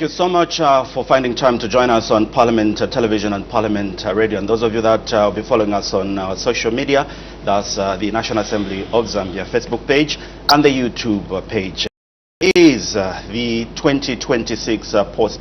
you so much for finding time to join us on Parliament Television and Parliament Radio. And those of you that will be following us on our social media, that's the National Assembly of Zambia Facebook page and the YouTube page, is the 2026 post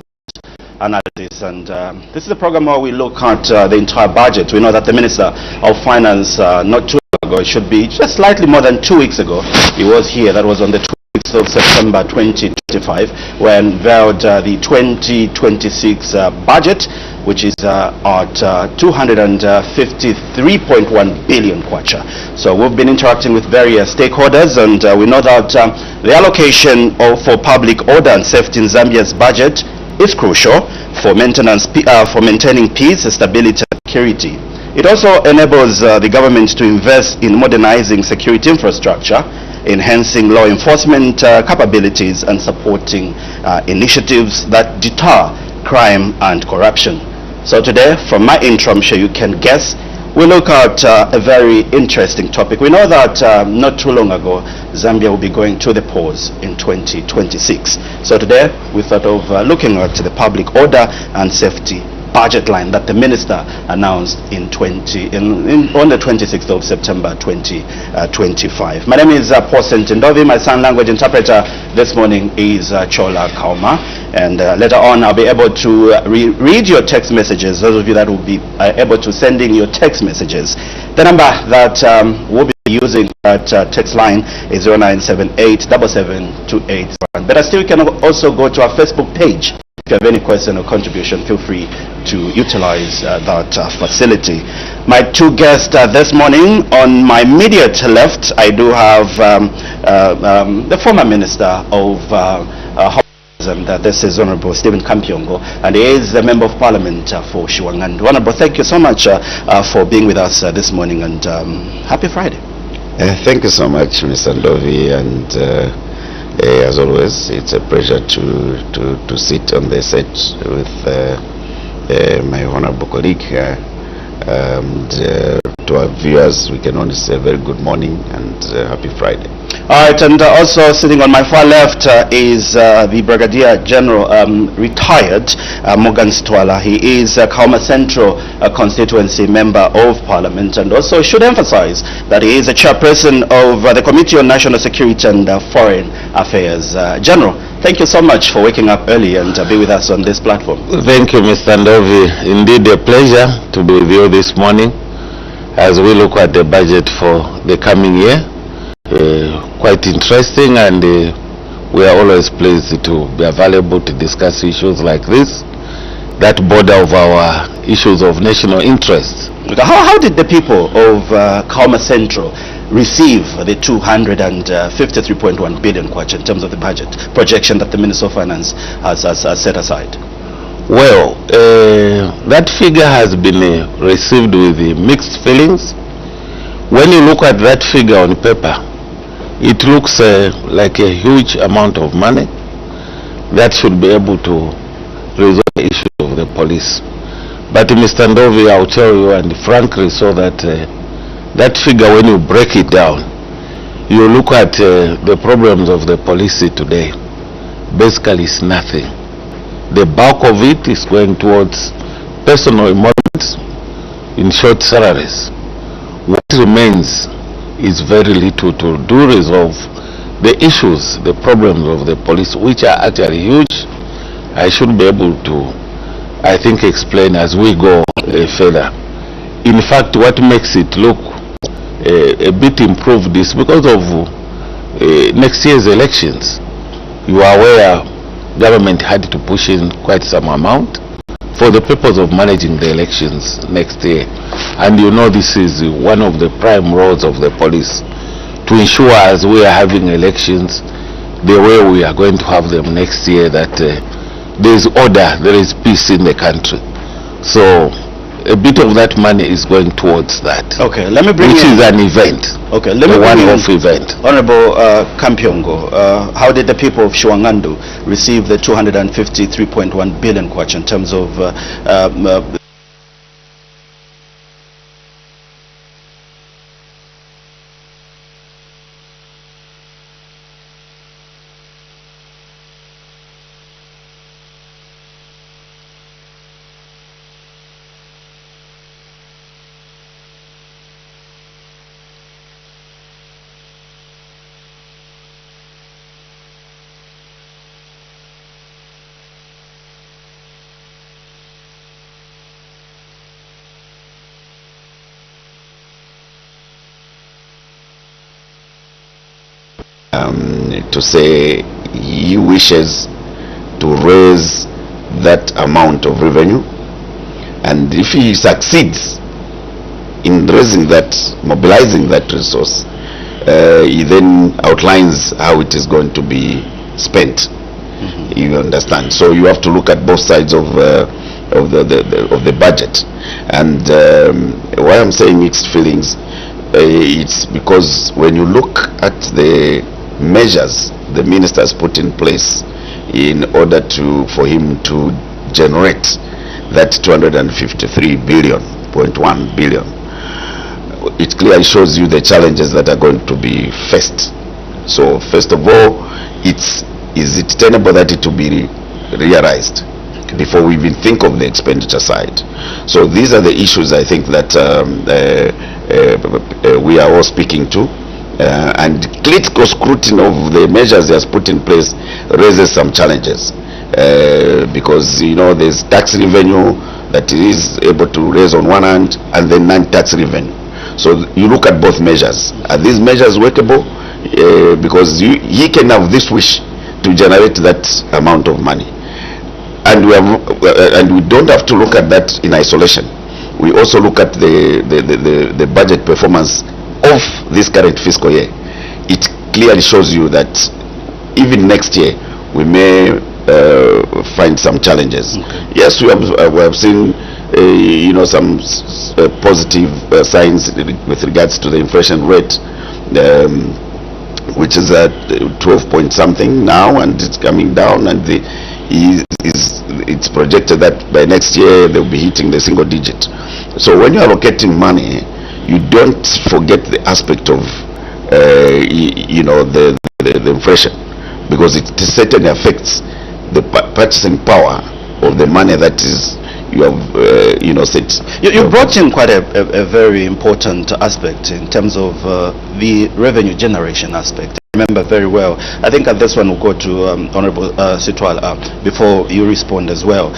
analysis. And this is a program where we look at the entire budget. We know that the Minister of Finance not too long ago, it should be just slightly more than 2 weeks ago, he was here. That was on the 26th of September 2025, when unveiled the 2026 budget, which is at 253.1 billion kwacha. So we've been interacting with various stakeholders, and we know that the allocation for public order and safety in Zambia's budget is crucial for maintaining peace, stability, and security. It also enables the government to invest in modernizing security infrastructure, enhancing law enforcement capabilities, and supporting initiatives that deter crime and corruption. So today, from my intro, I'm sure you can guess, we look at a very interesting topic. We know that not too long ago, Zambia will be going to the polls in 2026. So today, we thought of looking at the public order and safety budget line that the minister announced on the 26th of September 2025. My name is Paul Sentindovi. My sign language interpreter this morning is Chola Kauma. And later on, I'll be able to read your text messages. Those of you that will be able to send in your text messages. The number that we'll be using at text line is 09787728. But still, you can also go to our Facebook page. If you have any question or contribution, feel free to utilize that facility. My two guests this morning, on my immediate left, I do have the former Minister of and this is Honorable Stephen Kampiongo, and he is a Member of Parliament for Shiwangandu. Honorable, thank you so much for being with us this morning, and happy Friday. Thank you so much, Mr. Ndovi, and as always, it's a pleasure to sit on the set with my honorable colleague here. To our viewers, we can only say very good morning and happy Friday. All right, and also sitting on my far left is the Brigadier General, retired Morgan Stwala. He is a Kauma Central constituency member of Parliament, and also should emphasize that he is a chairperson of the Committee on National Security and Foreign Affairs. General, thank you so much for waking up early and be with us on this platform. Thank you, Mr. Ndovi. Indeed a pleasure to be with you this morning as we look at the budget for the coming year. Quite interesting, and we are always pleased to be available to discuss issues like this that border of our issues of national interest. How did the people of Kauma Central receive the 253.1 billion kwacha in terms of the budget projection that the Minister of Finance has set aside? Well, that figure has been received with mixed feelings. When you look at that figure on paper, it looks like a huge amount of money that should be able to resolve the issue of the police. But Mr. Ndovi, I'll tell you, and frankly, so that that figure, when you break it down, you look at the problems of the police today, basically it's nothing. The bulk of it is going towards personal emoluments in short salaries. What remains is very little to do resolve the issues, the problems of the police, which are actually huge. I should be able to, I think, explain as we go further. In fact, what makes it look a bit improved is because of next year's elections. You are aware government had to push in quite some amount for the purpose of managing the elections next year. And you know, this is one of the prime roles of the police, to ensure as we are having elections the way we are going to have them next year, that there is order, there is peace in the country. So a bit of that money is going towards that. Okay, let me bring which is an event. Okay, let me bring one-off event. Honorable Kampiongo, how did the people of Shiwangandu receive the 253.1 billion kwacha in terms of to say he wishes to raise that amount of revenue, and if he succeeds in raising that, mobilizing that resource, he then outlines how it is going to be spent. You understand? So you have to look at both sides of the budget. And why I'm saying mixed feelings, it's because when you look at the measures the minister has put in place in order for him to generate that 253.1 billion, it clearly shows you the challenges that are going to be faced. So first of all, is it tenable that it will be realized before we even think of the expenditure side? So these are the issues I think that we are all speaking to, and critical scrutiny of the measures he has put in place raises some challenges, because there's tax revenue that he is able to raise on one hand, and then non-tax revenue. So you look at both measures. Are these measures workable? Because he can have this wish to generate that amount of money, and we don't have to look at that in isolation. We also look at the budget performance of this current fiscal year. It clearly shows you that even next year we may find some challenges. Okay. Yes, we have seen some positive signs with regards to the inflation rate, which is at 12 point something now, and it's coming down, and it's projected that by next year they'll be hitting the single digit. So when you're allocating money, you don't forget the aspect of the inflation, because it certainly affects the purchasing power of the money that is you have set. You brought in quite a very important aspect in terms of the revenue generation aspect. I remember very well. I think at this one we'll go to Honorable Sitwal before you respond as well.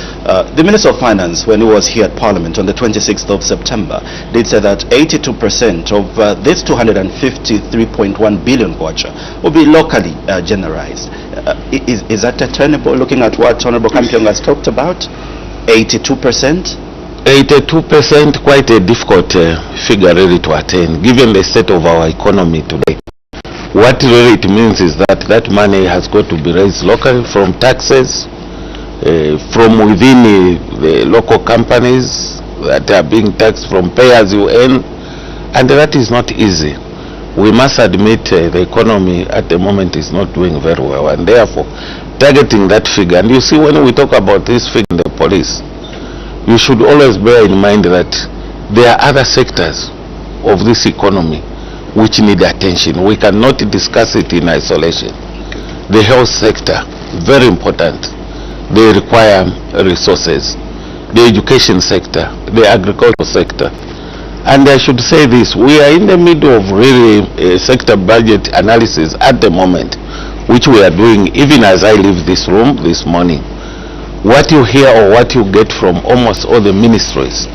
The Minister of Finance, when he was here at Parliament on the 26th of September, did say that 82% of this 253.1 billion kwacha will be locally generalized. Is that attainable, looking at what Honorable Kampiong has talked about? 82%? 82%, quite a difficult figure really to attain, given the state of our economy today. What really it means is that that money has got to be raised locally from taxes, from within the local companies that are being taxed from pay as you earn, and that is not easy. We must admit the economy at the moment is not doing very well, and therefore targeting that figure. And you see, when we talk about this figure in the police, you should always bear in mind that there are other sectors of this economy which need attention. We cannot discuss it in isolation. The health sector, very important. They require resources. The education sector, the agricultural sector. And I should say this, we are in the middle of really sector budget analysis at the moment, which we are doing even as I leave this room this morning. What you hear or what you get from almost all the ministries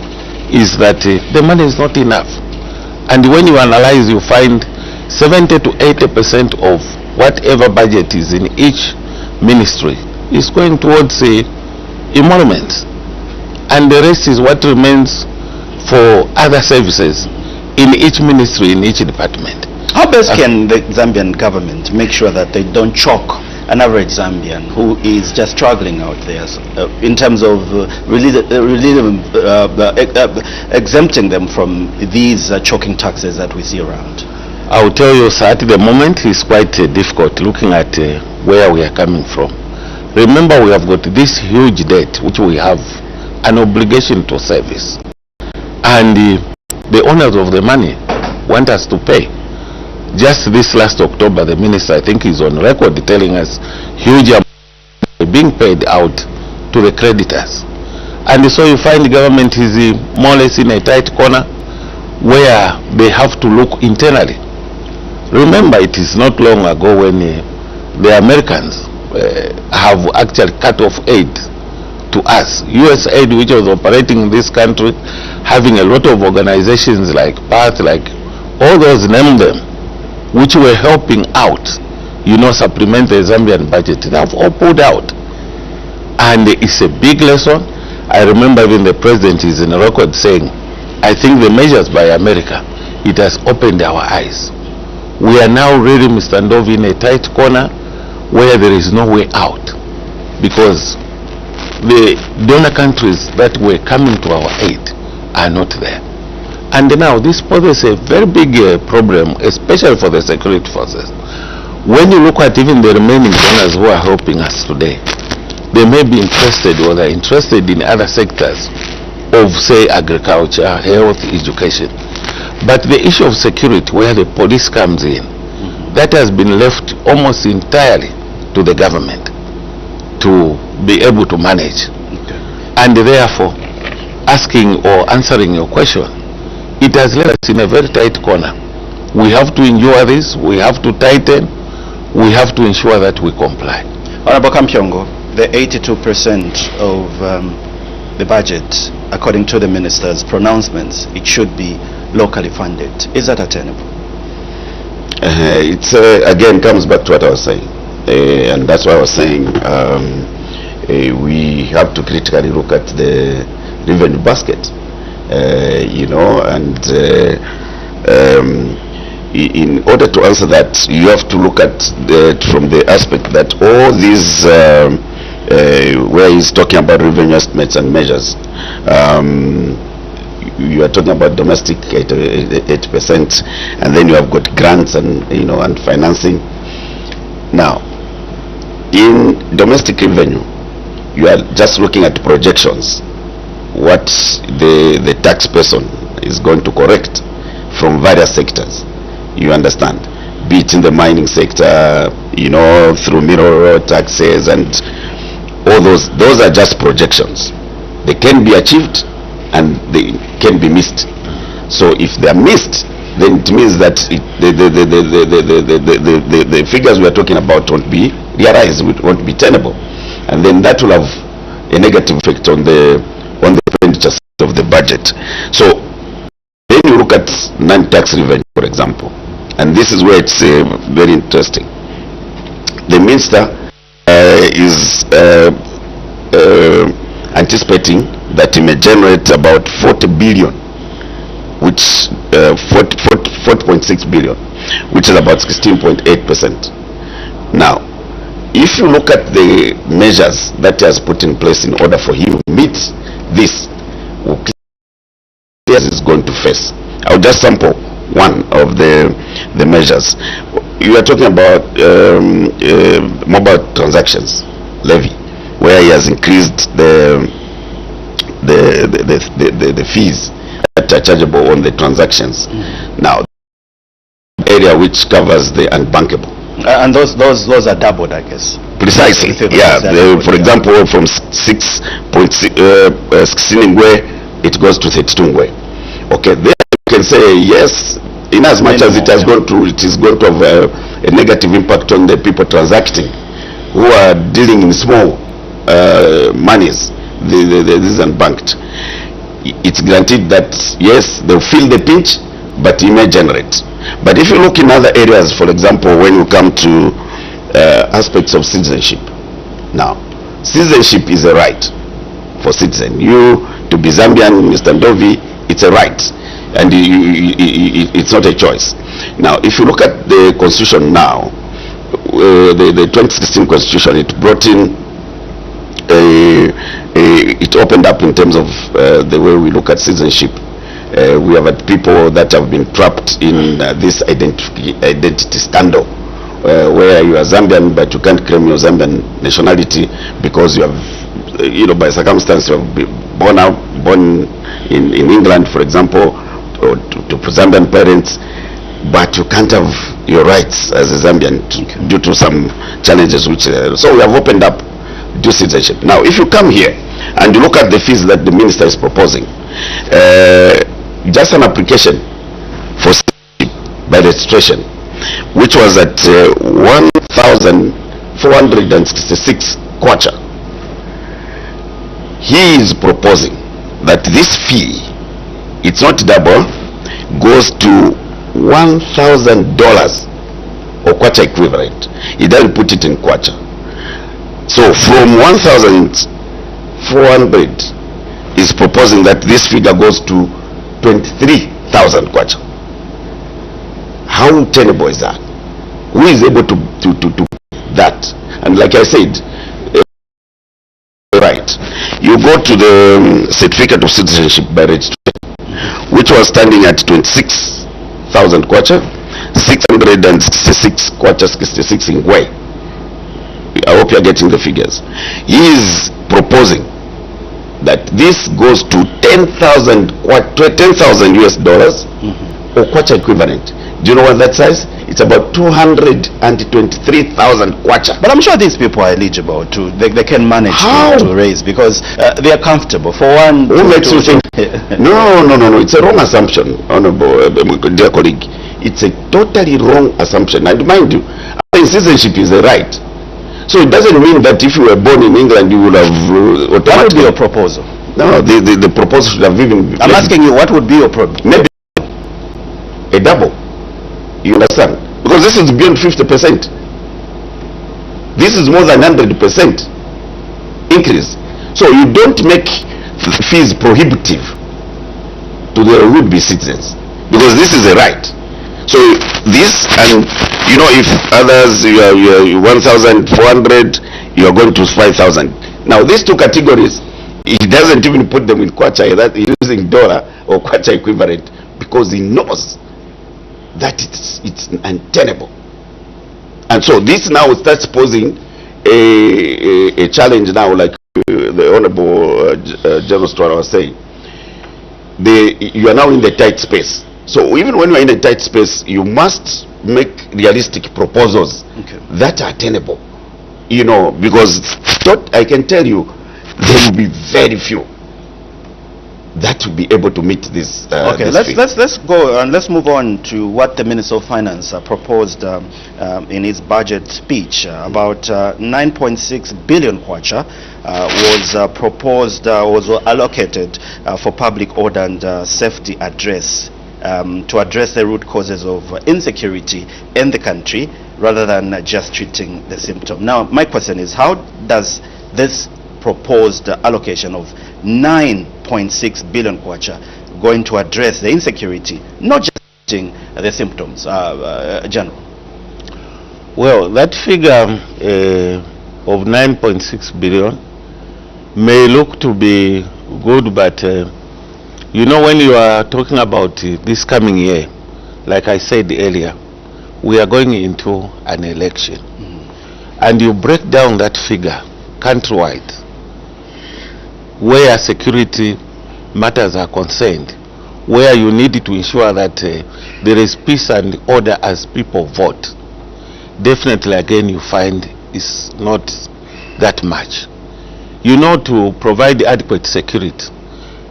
is that the money is not enough. And when you analyze, you find 70 to 80% of whatever budget is in each ministry is going towards emoluments, and the rest is what remains for other services in each ministry, in each department. How best can the Zambian government make sure that they don't choke an average Zambian who is just struggling out there in terms of exempting them from these choking taxes that we see around? I will tell you, sir, at the moment it's quite difficult looking at where we are coming from. Remember, we have got this huge debt which we have an obligation to service, and the owners of the money want us to pay. Just this last October, the minister, I think, is on record telling us huge amounts being paid out to the creditors. And so you find the government is more or less in a tight corner where they have to look internally. Remember, it is not long ago when the Americans have actually cut off aid to us. US aid, which was operating in this country, having a lot of organizations like PATH, like all those, name them, which were helping out supplement the Zambian budget. They have all pulled out. And it's a big lesson. I remember even the president is in a record saying, I think the measures by America, it has opened our eyes. We are now really, Mr. Ndovi, in a tight corner where there is no way out, because the donor countries that were coming to our aid are not there. And now this poses a very big problem, especially for the security forces. When you look at even the remaining donors who are helping us today, they may be interested, or they're interested in other sectors of, say, agriculture, health, education. But the issue of security, where the police comes in, that has been left almost entirely to the government to be able to manage. And therefore, asking or answering your question, it has left us in a very tight corner. We have to endure this, we have to tighten, we have to ensure that we comply. Honorable Kampyongo, the 82% of the budget, according to the minister's pronouncements, it should be locally funded. Is that attainable? It's again comes back to what I was saying, and that's why I was saying we have to critically look at the revenue basket, and in order to answer that, you have to look at from the aspect that all these where he's talking about revenue estimates and measures, you are talking about domestic 8%, and then you have got grants and and financing. Now, in domestic revenue, you are just looking at projections, what the tax person is going to correct from various sectors. You understand, be it in the mining sector, through mineral taxes and all those are just projections. They can be achieved and they can be missed. So if they are missed, then it means that the figures we are talking about won't be realized, won't be tenable, and then that will have a negative effect on the expenditure of the budget. So then you look at non-tax revenue, for example, and this is where it's very interesting. The minister is anticipating that he may generate about 40 billion, which 40.6 billion, which is about 16.8%. Now, if you look at the measures that he has put in place in order for him to meet this, is going to face. I'll just sample one of the measures. You are talking about mobile transactions levy, where he has increased the fees that are chargeable on the transactions. Now, the area which covers the unbankable. And those are doubled, I guess. Precisely, yeah. For example, from 6.16 ngwe, it goes to 32 ngwe. Okay, then you can say yes, in as much as it is going to have a negative impact on the people transacting, who are dealing in small monies, this is unbanked. It's granted that yes, they'll feel the pinch, but it may generate. But if you look in other areas, for example, when you come to aspects of citizenship, now citizenship is a right for citizen. You to be Zambian, Mr. Ndovi, it's a right, and it's not a choice. Now, if you look at the constitution now, the 2016 constitution, it brought in it opened up in terms of the way we look at citizenship. We have had people that have been trapped in this identity scandal, where you are Zambian but you can't claim your Zambian nationality because you have, by circumstance you have been born in England, for example, or to Zambian parents, but you can't have your rights as a Zambian due to some challenges which so we have opened up due citizenship. Now, if you come here and you look at the fees that the minister is proposing, just an application for citizenship by registration, which was at 1,466 kwacha, he is proposing that this fee, it's not double, goes to $1,000 or kwacha equivalent. He doesn't put it in kwacha. So from 1,400 is proposing that this figure goes to 23,000 kwacha. How tenable is that? Who is able to that? And like I said, right, you go to the certificate of citizenship by registration, which was standing at 26,000 kwacha, 666 kwacha, 66 in Gwai. I hope you're getting the figures. He is proposing that this goes to 10,000 US dollars or kwacha equivalent. Do you know what that says? It's about 223,000 kwacha. But I'm sure these people are eligible to, they can manage to raise, because they are comfortable. For one, who makes you think? No. It's a wrong assumption, honorable dear colleague. It's a totally wrong assumption. And mind you, citizenship is a right. So it doesn't mean that if you were born in England, you would have What would be your proposal? No, the proposal should have even... I'm asking you, what would be your proposal? Maybe a double. You understand? Because this is beyond 50%. This is more than 100% increase. So you don't make fees prohibitive to the would-be citizens, because this is a right. So this, and you know, if others, you are 1,400, you are going to 5,000. Now these two categories, he doesn't even put them in kwacha, that he's using dollar or kwacha equivalent, because he knows that it's untenable. And so this now starts posing a challenge now, like the Honorable General Strana was saying. You are now in the tight space. So even when you are in a tight space, you must make realistic proposals that are tenable. You know, because I can tell you, there will be very few that will be able to meet this. Okay, let's go and let's move on to what the Minister of Finance proposed in his budget speech. About 9.6 billion kwacha was proposed, was allocated for public order and safety address, to address the root causes of insecurity in the country, rather than just treating the symptom. Now, my question is, how does this proposed allocation of 9.6 billion kwacha going to address the insecurity, not just treating the symptoms, General? Well, that figure of 9.6 billion may look to be good, but you know, when you are talking about this coming year, like I said earlier, we are going into an election, and you break down that figure countrywide, where security matters are concerned, where you need to ensure that there is peace and order as people vote, definitely again you find it's not that much. You know, to provide adequate security,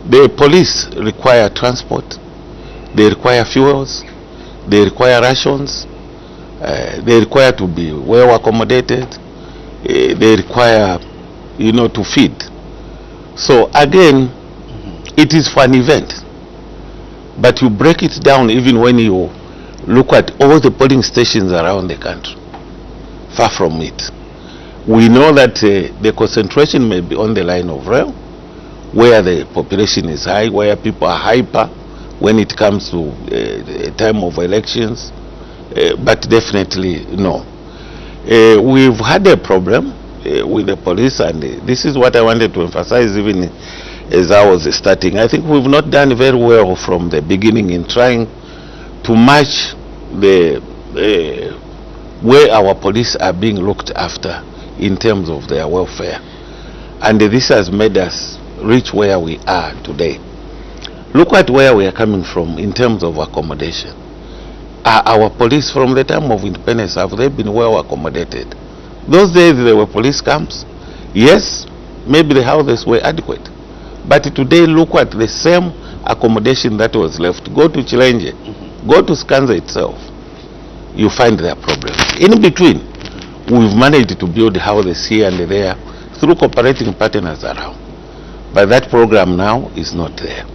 the police require transport, they require fuels, they require rations, they require to be well accommodated, they require, you know, to feed. So again, it is for an event, but you break it down even when you look at all the polling stations around the country. Far from it. We know that the concentration may be on the line of rail, where the population is high, where people are hyper when it comes to time of elections, but definitely no. We've had a problem with the police, and this is what I wanted to emphasize even as I was starting. I think we've not done very well from the beginning in trying to match the where our police are being looked after in terms of their welfare, and this has made us reach where we are today. Look at where we are coming from in terms of accommodation. Our police from the time of independence, have they been well accommodated? Those days there were police camps. Yes, maybe the houses were adequate, but today look at the same accommodation that was left. Go to Chilenje, go to Skanza itself, you find their problems. In between, we've managed to build houses here and there through cooperating partners around, but that program now is not there.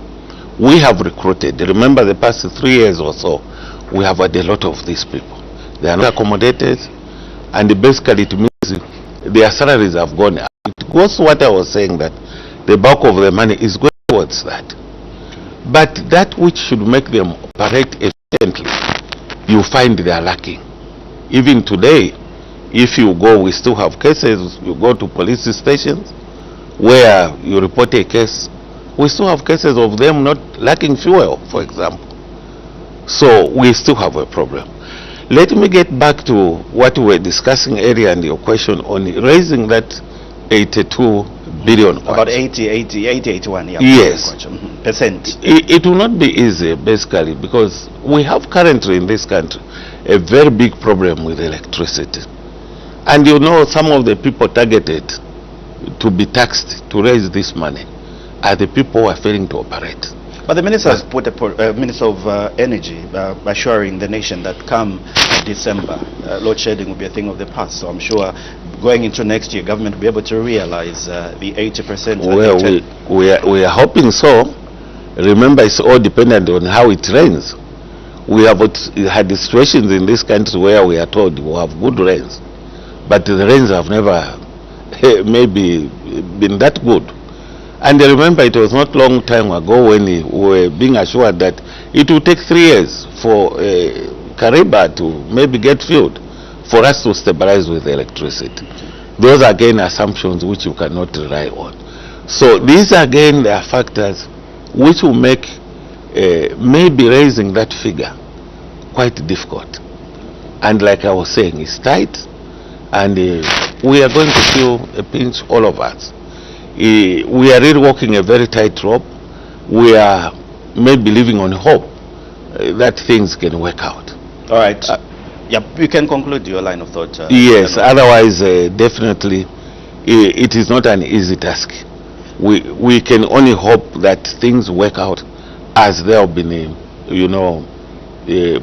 We have recruited, remember the past 3 years or so, we have had a lot of these people. They are not accommodated, and basically it means their salaries have gone up. It goes to what I was saying, that the bulk of the money is going towards that. But that which should make them operate efficiently, you find they are lacking. Even today, if you go, we still have cases, you go to police stations where you report a case, we still have cases of them not lacking fuel, for example. So we still have a problem. Let me get back to what we were discussing earlier and your question on raising that 82 billion. About 81, yeah. Yes. Percent. It will not be easy, basically, because we have currently in this country a very big problem with electricity. And you know, some of the people targeted to be taxed to raise this money are the people who are failing to operate. But the minister has put a Minister of Energy assuring the nation that come December, load shedding will be a thing of the past. So I'm sure going into next year, government will be able to realize the 80%. Well, we are hoping so. Remember, it's all dependent on how it rains. We have had situations in this country where we are told we have good rains, but the rains have never maybe been that good. And remember, it was not long time ago when we were being assured that it will take 3 years for Kariba to maybe get filled for us to stabilize with electricity. Those are again assumptions which you cannot rely on. So these again, they are factors which will make maybe raising that figure quite difficult. And like I was saying, it's tight, and we are going to feel a pinch, all of us. We are really walking a very tight rope. We are maybe living on hope that things can work out. All right. Yeah, you can conclude your line of thought. Yes, otherwise definitely it is not an easy task. We can only hope that things work out as they have been,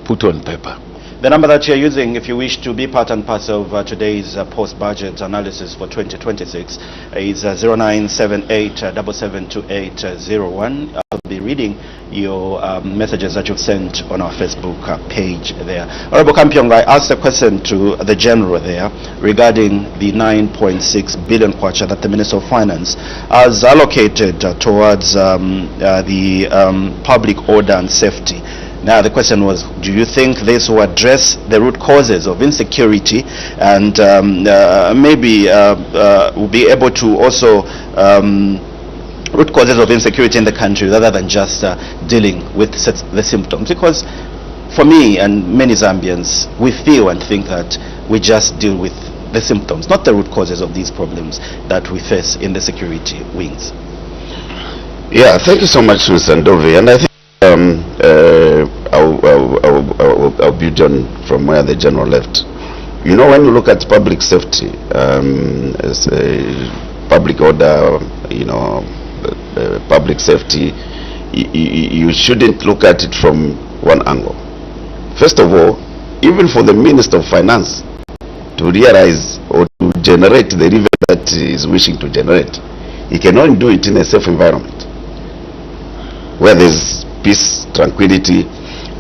put on paper. The number that you're using, if you wish to be part and parcel of today's post-budget analysis for 2026, is 0978-772801. I'll be reading your messages that you've sent on our Facebook page there. Honorable Kampiong, I asked a question to the General there regarding the 9.6 billion kwacha that the Minister of Finance has allocated towards the public order and safety. Now the question was, do you think this will address the root causes of insecurity and maybe will be able to also root causes of insecurity in the country rather than just dealing with the symptoms? Because for me and many Zambians, we feel and think that we just deal with the symptoms, not the root causes of these problems that we face in the security wings. Yeah, thank you so much, Mr. Ndovi. And I think I'll build on from where the General left. You know, when you look at public safety, as a public order, public safety, you shouldn't look at it from one angle. First of all, even for the Minister of Finance to realize or to generate the revenue that he is wishing to generate, he can only do it in a safe environment where there's peace, tranquility,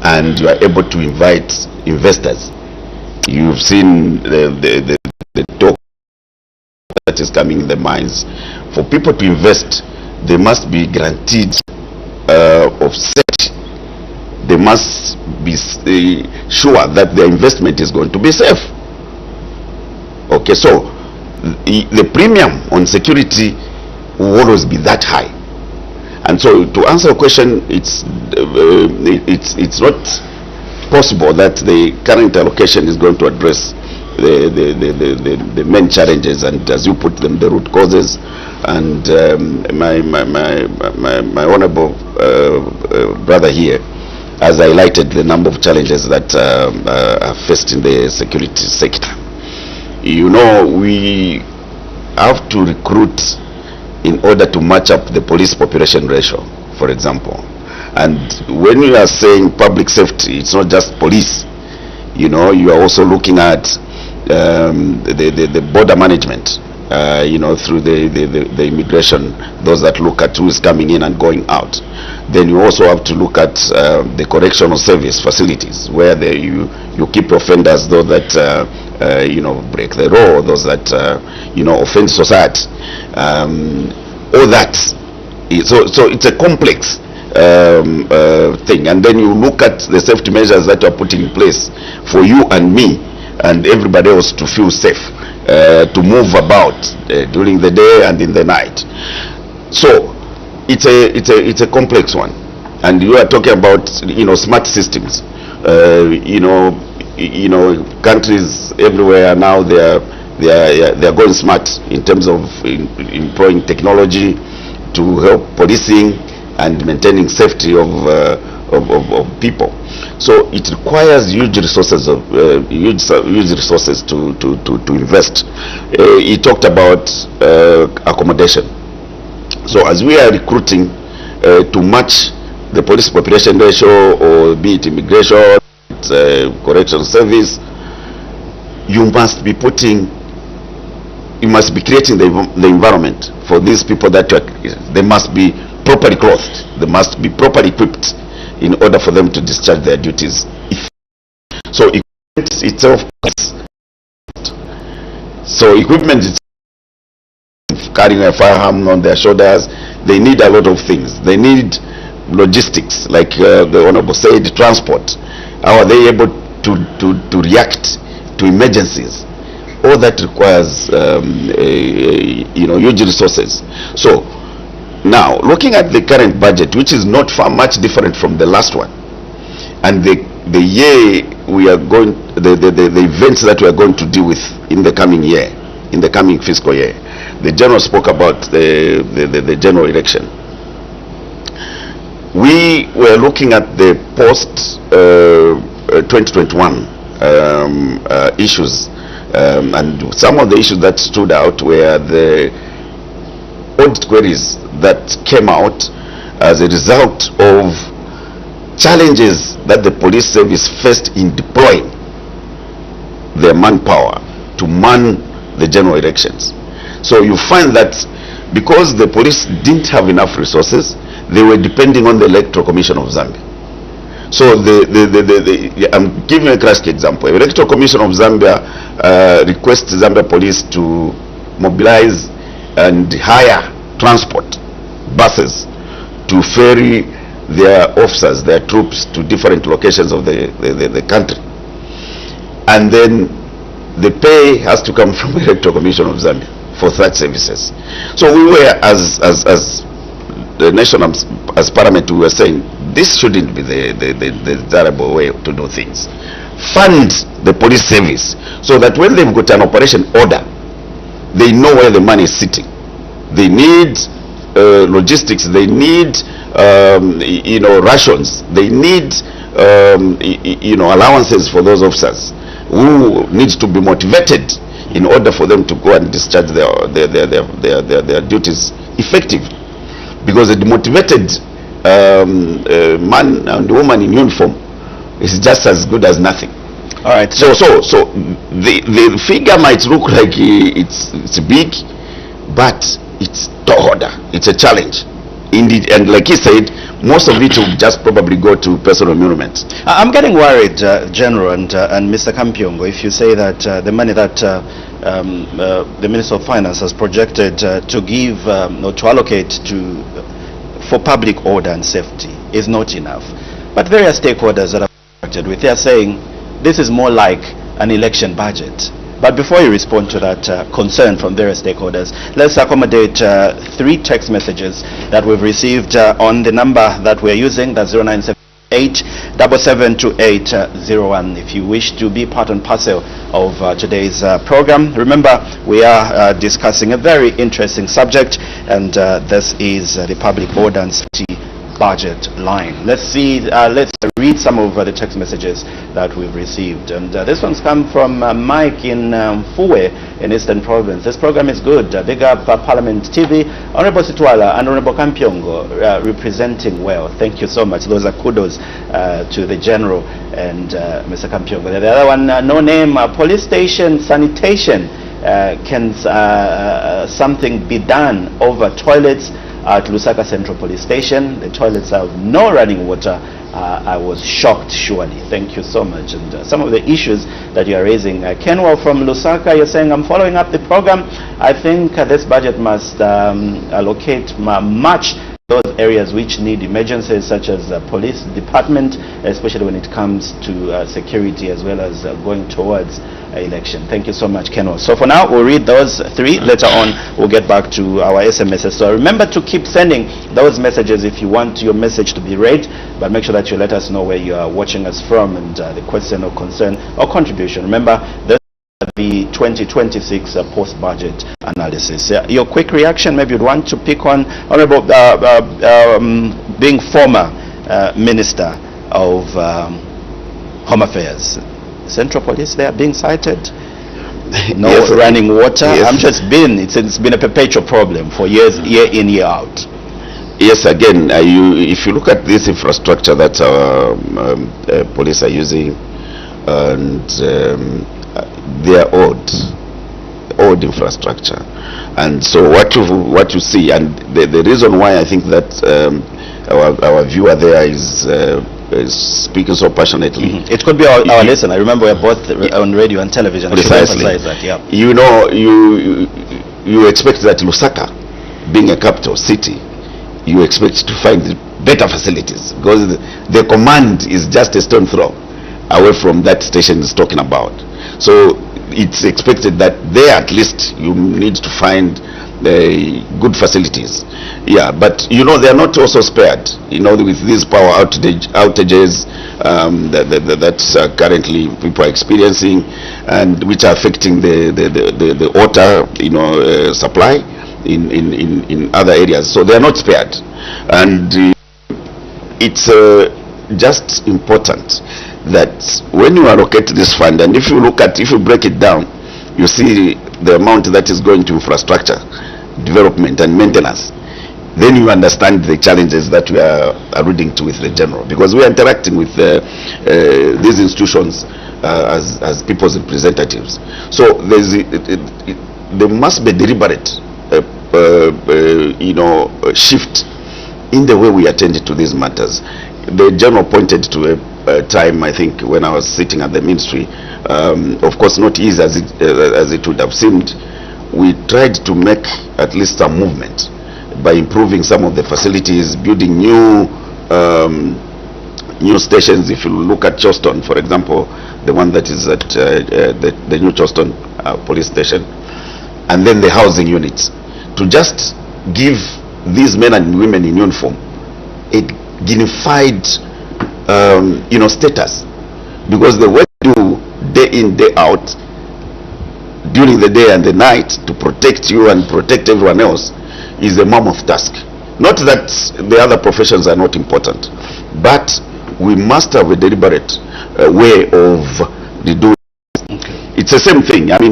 and you are able to invite investors. You've seen the talk that is coming in the mines. For people to invest, they must be guaranteed of safety. They must be sure that their investment is going to be safe. Okay, so the premium on security will always be that high. And so, to answer your question, it's not possible that the current allocation is going to address the main challenges and, as you put them, the root causes. And my honourable brother here has highlighted the number of challenges that are faced in the security sector. You know, we have to recruit in order to match up the police population ratio, for example. And when we are saying public safety, it's not just police. You know, you are also looking at the border management, through the immigration, those that look at who is coming in and going out. Then you also have to look at the correctional service facilities, where you keep offenders, those that break the law, those that offend society, all that. So it's a complex thing. And then you look at the safety measures that are put in place for you and me and everybody else to feel safe, to move about during the day and in the night. So it's a complex one. And you are talking about smart systems. Countries everywhere now they are going smart in terms of employing technology to help policing and maintaining safety of people. So it requires huge resources huge resources to invest. He talked about accommodation. So as we are recruiting to match the police population ratio, or be it immigration, correctional service, you must be creating the environment for these people. That they must be properly clothed, they must be properly equipped in order for them to discharge their duties. So equipment itself, carrying a firearm on their shoulders, they need a lot of things. They need logistics, like the Honorable said, transport. How are they able to react to emergencies? All that requires huge resources. So now, looking at the current budget, which is not far much different from the last one, and the year we are going, the events that we are going to deal with in the coming year, in the coming fiscal year, the general spoke about the general election. We were looking at the post 2021 issues, and some of the issues that stood out were the audit queries that came out as a result of challenges that the police service faced in deploying their manpower to man the general elections. So you find that because the police didn't have enough resources, they were depending on the Electoral Commission of Zambia. So I'm giving a classic example. The Electoral Commission of Zambia requests Zambia Police to mobilize and hire transport buses to ferry their officers, their troops, to different locations of the country. And then the pay has to come from the Electoral Commission of Zambia for such services. So we were, as the nation, as Parliament, we were saying, this shouldn't be the desirable way to do things. Fund the police service so that when they've got an operation order, they know where the money is sitting. They need logistics, they need rations, they need allowances for those officers who needs to be motivated in order for them to go and discharge their duties effectively. Because a demotivated man and woman in uniform is just as good as nothing. All right. So the figure might look like it's big, but it's order. It's a challenge. Indeed, and like he said, most of it will just probably go to personal emoluments. I'm getting worried, General and Mr. Kampyongo, if you say that the money that the Minister of Finance has projected to give or to allocate for public order and safety is not enough. But various stakeholders that I've interacted with, they are saying this is more like an election budget. But before you respond to that concern from various stakeholders, let's accommodate 3 text messages that we've received on the number that we're using, that's 0978-772-801. If you wish to be part and parcel of today's program, remember we are discussing a very interesting subject, and this is the public order and safety budget line. Let's read some of the text messages that we've received, and this one's come from Mike in Fuwe in Eastern Province. This program is good. Big up Parliament TV, Honorable Sitwala and Honorable Kampyongo, representing well. Thank you so much. Those are kudos to the General and Mr. Kampyongo. The other one, no name, police station sanitation. Can something be done over toilets at Lusaka Central Police Station? The toilets have no running water I was shocked, surely. Thank you so much. And some of the issues that you are raising. Kenwa from Lusaka, you're saying, I'm following up the program. I think this budget must allocate much those areas which need emergencies, such as police department, especially when it comes to security, as well as going towards election. Thank you so much, Kenwa. So for now, we'll read those three. Later on, we'll get back to our SMSs. So remember to keep sending those messages if you want your message to be read, but make sure that you let us know where you are watching us from and the question or concern or contribution. Remember, this the 2026 post-budget analysis. Your quick reaction, maybe you'd want to pick on Honorable being former Minister of Home Affairs. Central Police, they are being cited. No yes, running water. Yes. I'm just it's been a perpetual problem for years, year in, year out. Yes, again, if you look at this infrastructure that our police are using, and they are old infrastructure, and so what you see, and the reason why I think that our viewer there is speaking so passionately. It could be our lesson. I remember we're both on radio and television. Precisely. I should emphasize that, yeah. You know, you expect that Lusaka, being a capital city, you expect to find better facilities, because the command is just a stone throw away from that station is talking about. So it's expected that there at least you need to find good facilities. Yeah, but you know, they are not also spared, you know, with these power outages that currently people are experiencing, and which are affecting the water, you know, supply in other areas. So they are not spared, and it's just important that when you allocate this fund, and if you break it down, you see the amount that is going to infrastructure development and maintenance, then you understand the challenges that we are alluding to with the general, because we are interacting with these institutions as people's representatives. So there must be deliberate you know, shift in the way we attend to these matters. The general pointed to a time, I think, when I was sitting at the ministry, of course not easy as it would have seemed. We tried to make at least some movement by improving some of the facilities, building new stations. If you look at Charleston, for example, the one that is at the new Charleston police station, and then the housing units, to just give these men and women in uniform a dignified you know, status, because the work they do day in, day out, during the day and the night, to protect you and protect everyone else, is a mammoth task. Not that the other professions are not important, but we must have a deliberate way of doing. Okay. It's the same thing. I mean,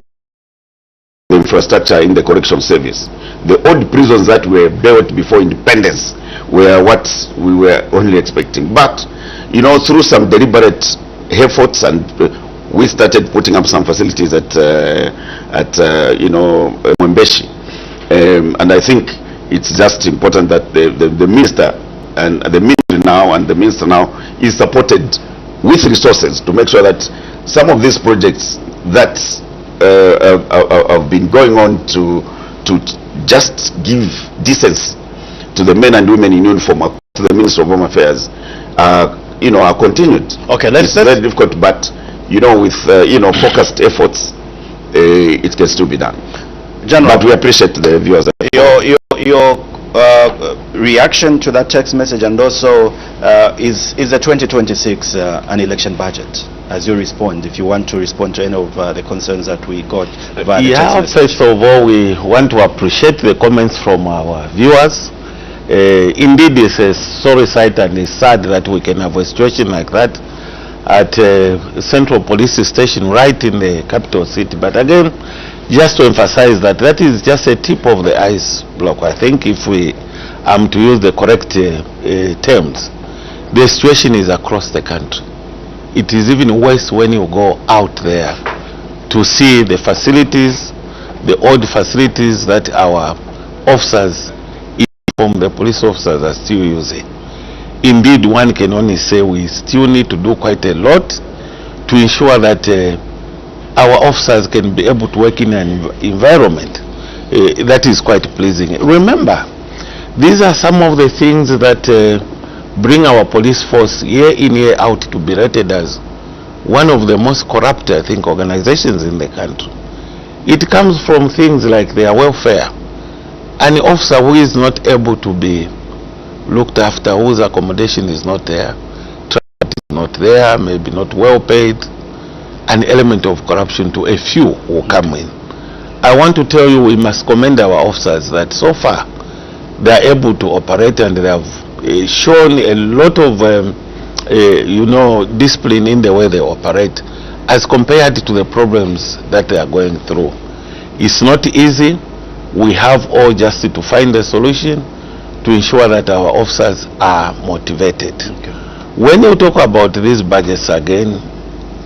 the infrastructure in the correction service, the old prisons that were built before independence were what we were only expecting. But you know, through some deliberate efforts, and we started putting up some facilities at you know, Mwembeshi, and I think it's just important that the minister and the ministry now and the minister now is supported with resources to make sure that some of these projects that have been going on to just give decency to the men and women in uniform, to the Ministry of Home Affairs, you know, are continued. Okay, it's very difficult, but you know, with you know, focused efforts, it can still be done. General, but we appreciate the viewers. Your reaction to that text message, and also is the 2026 an election budget? As you respond, if you want to respond to any of the concerns that we got via the text message. First of all, we want to appreciate the comments from our viewers. Indeed, it's a sorry sight, and it's sad that we can have a situation like that at Central Police Station right in the capital city. But again, just to emphasize that that is just a tip of the ice block. I think if we am to use the correct terms, the situation is across the country. It is even worse when you go out there to see the facilities, the old facilities that our officers, from the police officers, are still using. indeed one can only say we still need to do quite a lot to ensure that our officers can be able to work in an environment that is quite pleasing. Remember, these are some of the things that bring our police force year in, year out to be rated as one of the most corrupt, I think, organizations in the country. It comes from things like their welfare. An officer who is not able to be looked after, whose accommodation is not there, transport is not there, maybe not well paid, an element of corruption to a few will come in. I want to tell you, we must commend our officers that so far they are able to operate, and they have shown a lot of discipline in the way they operate as compared to the problems that they are going through. It's not easy. We have all just to find a solution to ensure that our officers are motivated. Okay. When you talk about these budgets again,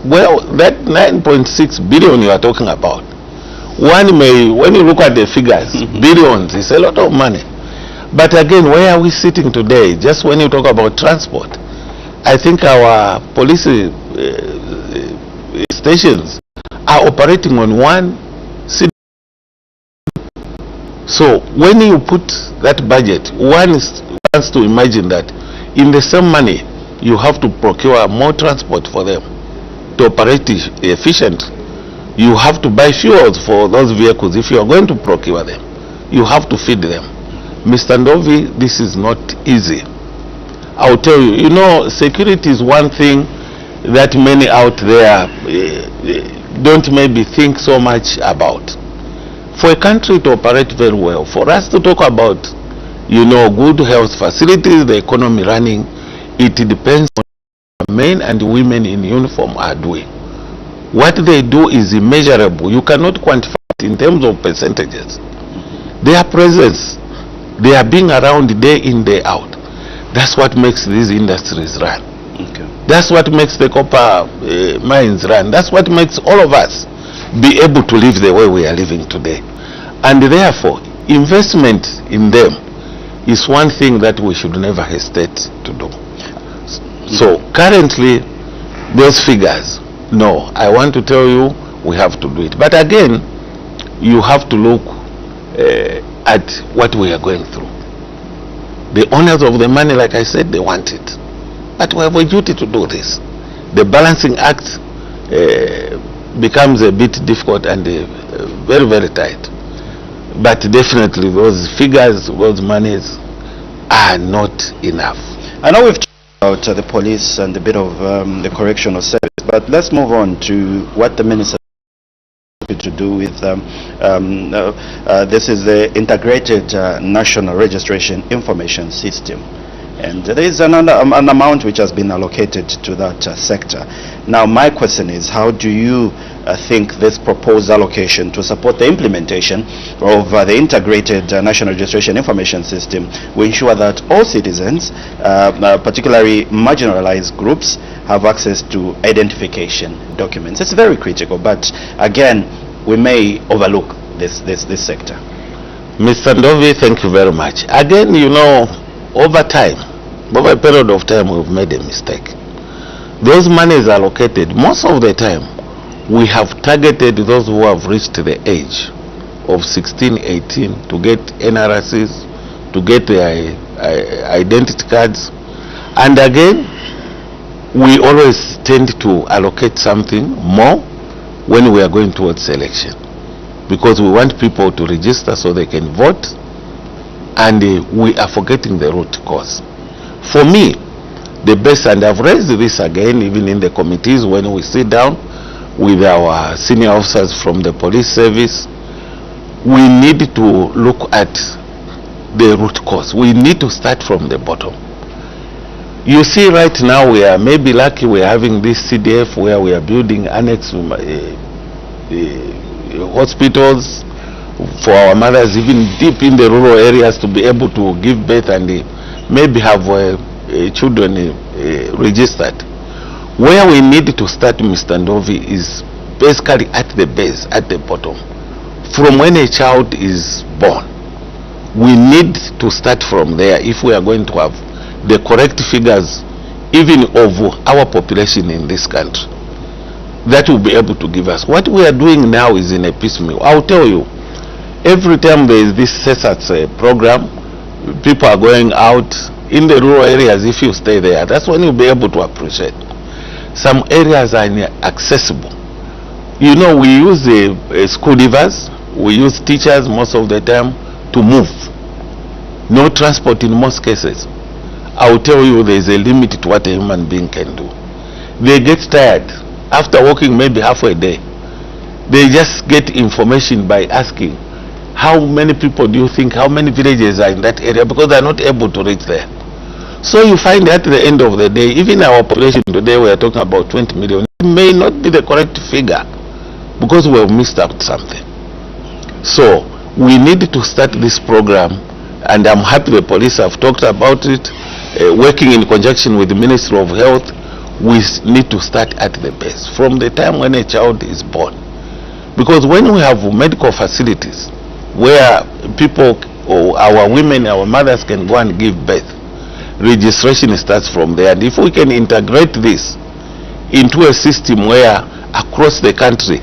well, that 9.6 billion you are talking about, one may, when you look at the figures, billions, it's a lot of money. But again, where are we sitting today? Just when you talk about transport, I think our police stations are operating on one city. So when you put that budget, one wants to imagine that in the same money, you have to procure more transport for them to operate efficiently. You have to buy fuels for those vehicles. If you are going to procure them, you have to feed them. Mr. Ndovi, this is not easy. I'll tell you, security is one thing that many out there don't maybe think so much about. For a country to operate very well, for us to talk about, good health facilities, the economy running, it depends on what men and women in uniform are doing. What they do is immeasurable. You cannot quantify it in terms of percentages. Their presence, they are being around day in, day out. That's what makes these industries run. Okay. That's what makes the copper mines run. That's what makes all of us be able to live the way we are living today. And therefore, investment in them is one thing that we should never hesitate to do. So currently, those figures, no, I want to tell you, we have to do it. But again, you have to look at what we are going through. The owners of the money, like I said, they want it. But we have a duty to do this. The balancing act becomes a bit difficult and very, very tight. But definitely those figures, those monies are not enough. I know we've talked about the police and a bit of the correctional service, but let's move on to what the minister to do with this is the integrated national registration information system, and there is an amount which has been allocated to that sector. Now my question is, how do you think this proposed allocation to support the implementation of the integrated national registration information system will ensure that all citizens, particularly marginalized groups, have access to identification documents? It's very critical, but again, we may overlook this sector. Mr. Ndovi, thank you very much. Again, over time, over a period of time, we've made a mistake. Those monies allocated, most of the time, we have targeted those who have reached the age of 16, 18 to get NRCs, to get their identity cards. And again, we always tend to allocate something more when we are going towards election, because we want people to register so they can vote, and we are forgetting the root cause. For me, the best, and I've raised this again even in the committees when we sit down with our senior officers from the police service, we need to look at the root cause. We need to start from the bottom. You see, right now we are maybe lucky we are having this CDF where we are building annex hospitals for our mothers, even deep in the rural areas, to be able to give birth and maybe have children registered. Where we need to start, Mr. Ndovi, is basically at the base, at the bottom. From when a child is born, we need to start from there if we are going to have the correct figures even of our population in this country, that will be able to give us. What we are doing now is in a piecemeal. I'll tell you, every time there is this CESAT program, people are going out in the rural areas. If you stay there, that's when you'll be able to appreciate. Some areas are inaccessible. You know, we use school leavers, we use teachers most of the time to move. No transport in most cases. I will tell you, there is a limit to what a human being can do. They get tired after walking maybe half a day. They just get information by asking, how many people do you think, how many villages are in that area, because they are not able to reach there. So you find at the end of the day, even our population today, we are talking about 20 million. It may not be the correct figure because we have missed out something. So we need to start this program, and I'm happy the police have talked about it, working in conjunction with the Ministry of Health. We need to start at the base, from the time when a child is born. Because when we have medical facilities where people, or our women, our mothers can go and give birth, registration starts from there. And if we can integrate this into a system where across the country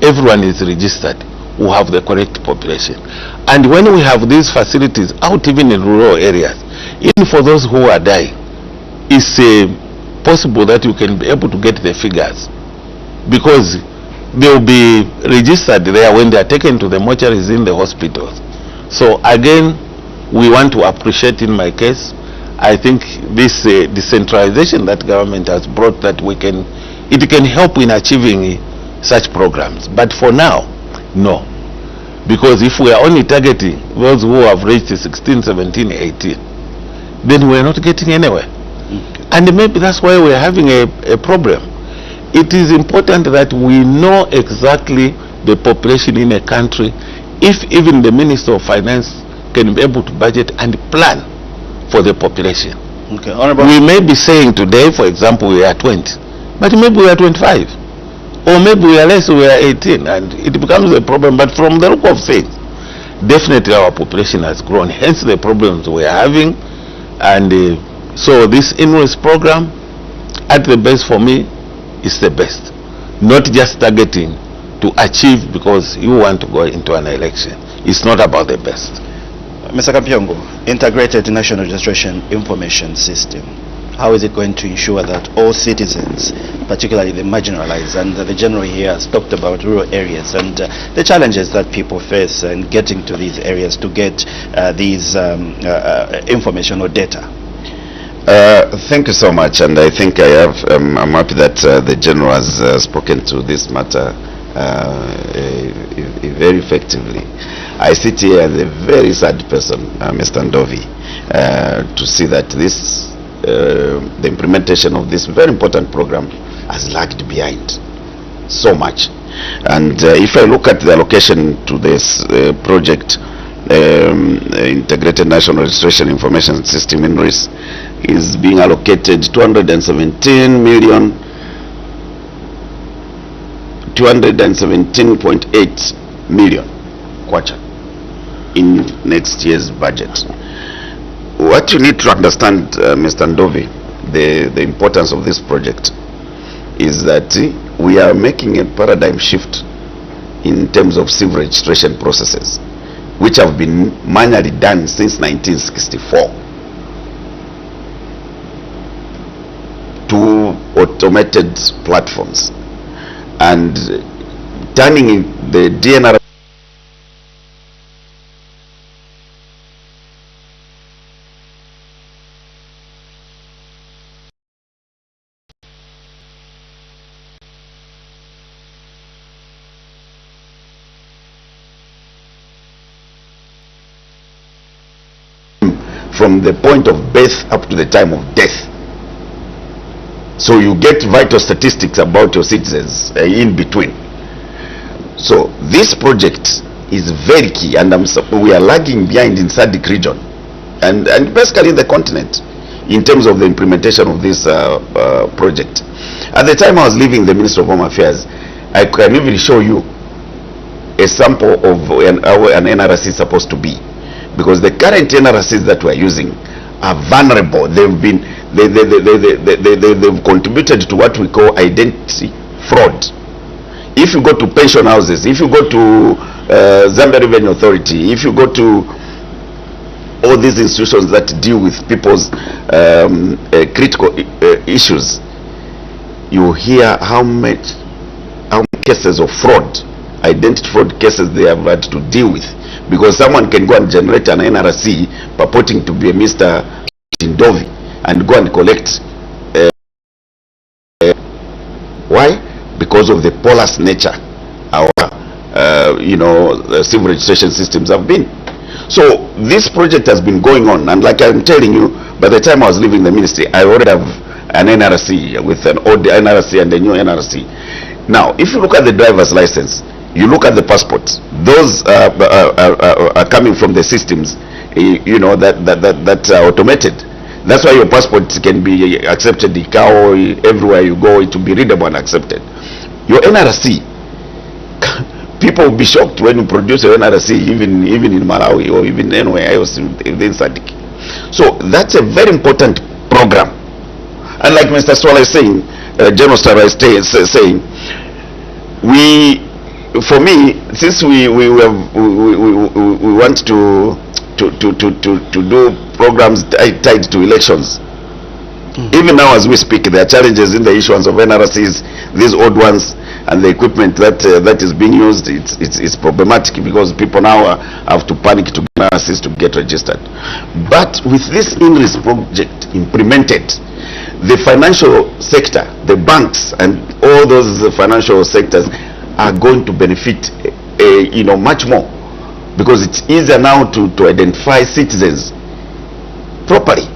everyone is registered, we'll have the correct population. And when we have these facilities out even in rural areas, even for those who are dying, it's possible that you can be able to get the figures, because they will be registered there when they are taken to the mortuaries in the hospitals. So again, we want to appreciate, in my case, I think this decentralization that government has brought, that it can help in achieving such programs. But for now, no. Because if we are only targeting those who have reached 16, 17, 18, then we are not getting anywhere. Okay. And maybe that's why we are having a problem. It is important that we know exactly the population in a country, if even the Minister of Finance can be able to budget and plan for the population. Okay. Honorable, we may be saying today, for example, we are 20, but maybe we are 25, or maybe we are less, we are 18, and it becomes a problem. But from the look of things, definitely our population has grown, hence the problems we are having. And so this INRIS program, at the best for me, is the best. Not just targeting to achieve because you want to go into an election. It's not about the best. Mr. Kampyongo, Integrated National Registration Information System, how is it going to ensure that all citizens, particularly the marginalized, and the general here has talked about rural areas and the challenges that people face in getting to these areas to get these information or data? Thank you so much, and I think I'm happy that the General has spoken to this matter very effectively. I sit here as a very sad person, Mr. Ndovi, to see that the implementation of this very important program has lagged behind so much. And if I look at the allocation to this project, Integrated National Registration Information System INRIS, is being allocated 217 million 217.8 million kwacha in next year's budget. What you need to understand, Mr. Ndovi, the importance of this project is that we are making a paradigm shift in terms of civil registration processes, which have been manually done since 1964, to automated platforms, and turning the DNR from the point of birth up to the time of death. So you get vital statistics about your citizens in between. So this project is very key, and we are lagging behind in SADC region and basically in the continent in terms of the implementation of this project. At the time I was leaving the Ministry of Home Affairs, I can even show you a sample of how an NRC is supposed to be, because the current NRCs that we are using are vulnerable. They've contributed to what we call identity fraud. If you go to pension houses, if you go to Zambia Revenue Authority, if you go to all these institutions that deal with people's critical issues, you hear how many cases of fraud, identity fraud cases they have had to deal with, because someone can go and generate an NRC purporting to be a Mr. Ndovi and go and collect. Why? Because of the porous nature our civil registration systems have been. So this project has been going on, and like I'm telling you, by the time I was leaving the ministry, I already have an NRC with an old NRC and a new NRC. Now, if you look at the driver's license, you look at the passports, those are coming from the systems, that are automated. That's why your passport can be accepted in car, everywhere you go, it will be readable and accepted. Your NRC, people will be shocked when you produce your NRC, even in Malawi or even anywhere else within SADC. So that's a very important program. And like Mr. Swala is saying, General Stara is saying, for me, since we want to do programs tied to elections, even now as we speak, there are challenges in the issuance of NRCs, these old ones, and the equipment that is being used. It's problematic because people now have to panic to get NRCs to get registered. But with this INRIS project implemented, the financial sector, the banks, and all those financial sectors are going to benefit much more, because it's easier now to identify citizens properly,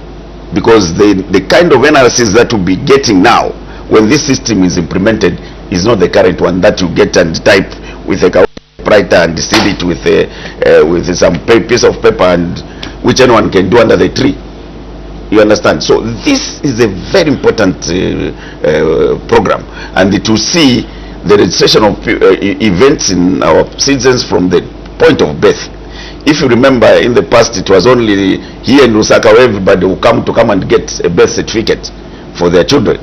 because the kind of NRCs that we'll be getting now when this system is implemented is not the current one that you get and type with a typewriter and seal it with some piece of paper, and which anyone can do under the tree. You understand? So this is a very important program, and to see the registration of events in our citizens from the point of birth. If you remember, in the past it was only here in Lusaka where everybody will come and get a birth certificate for their children.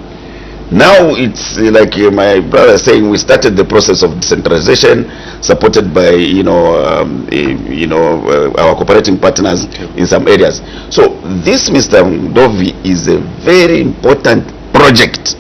Now it's like my brother is saying, we started the process of decentralization, supported by our cooperating partners in some areas. So this, Mr. Ndovi, is a very important project,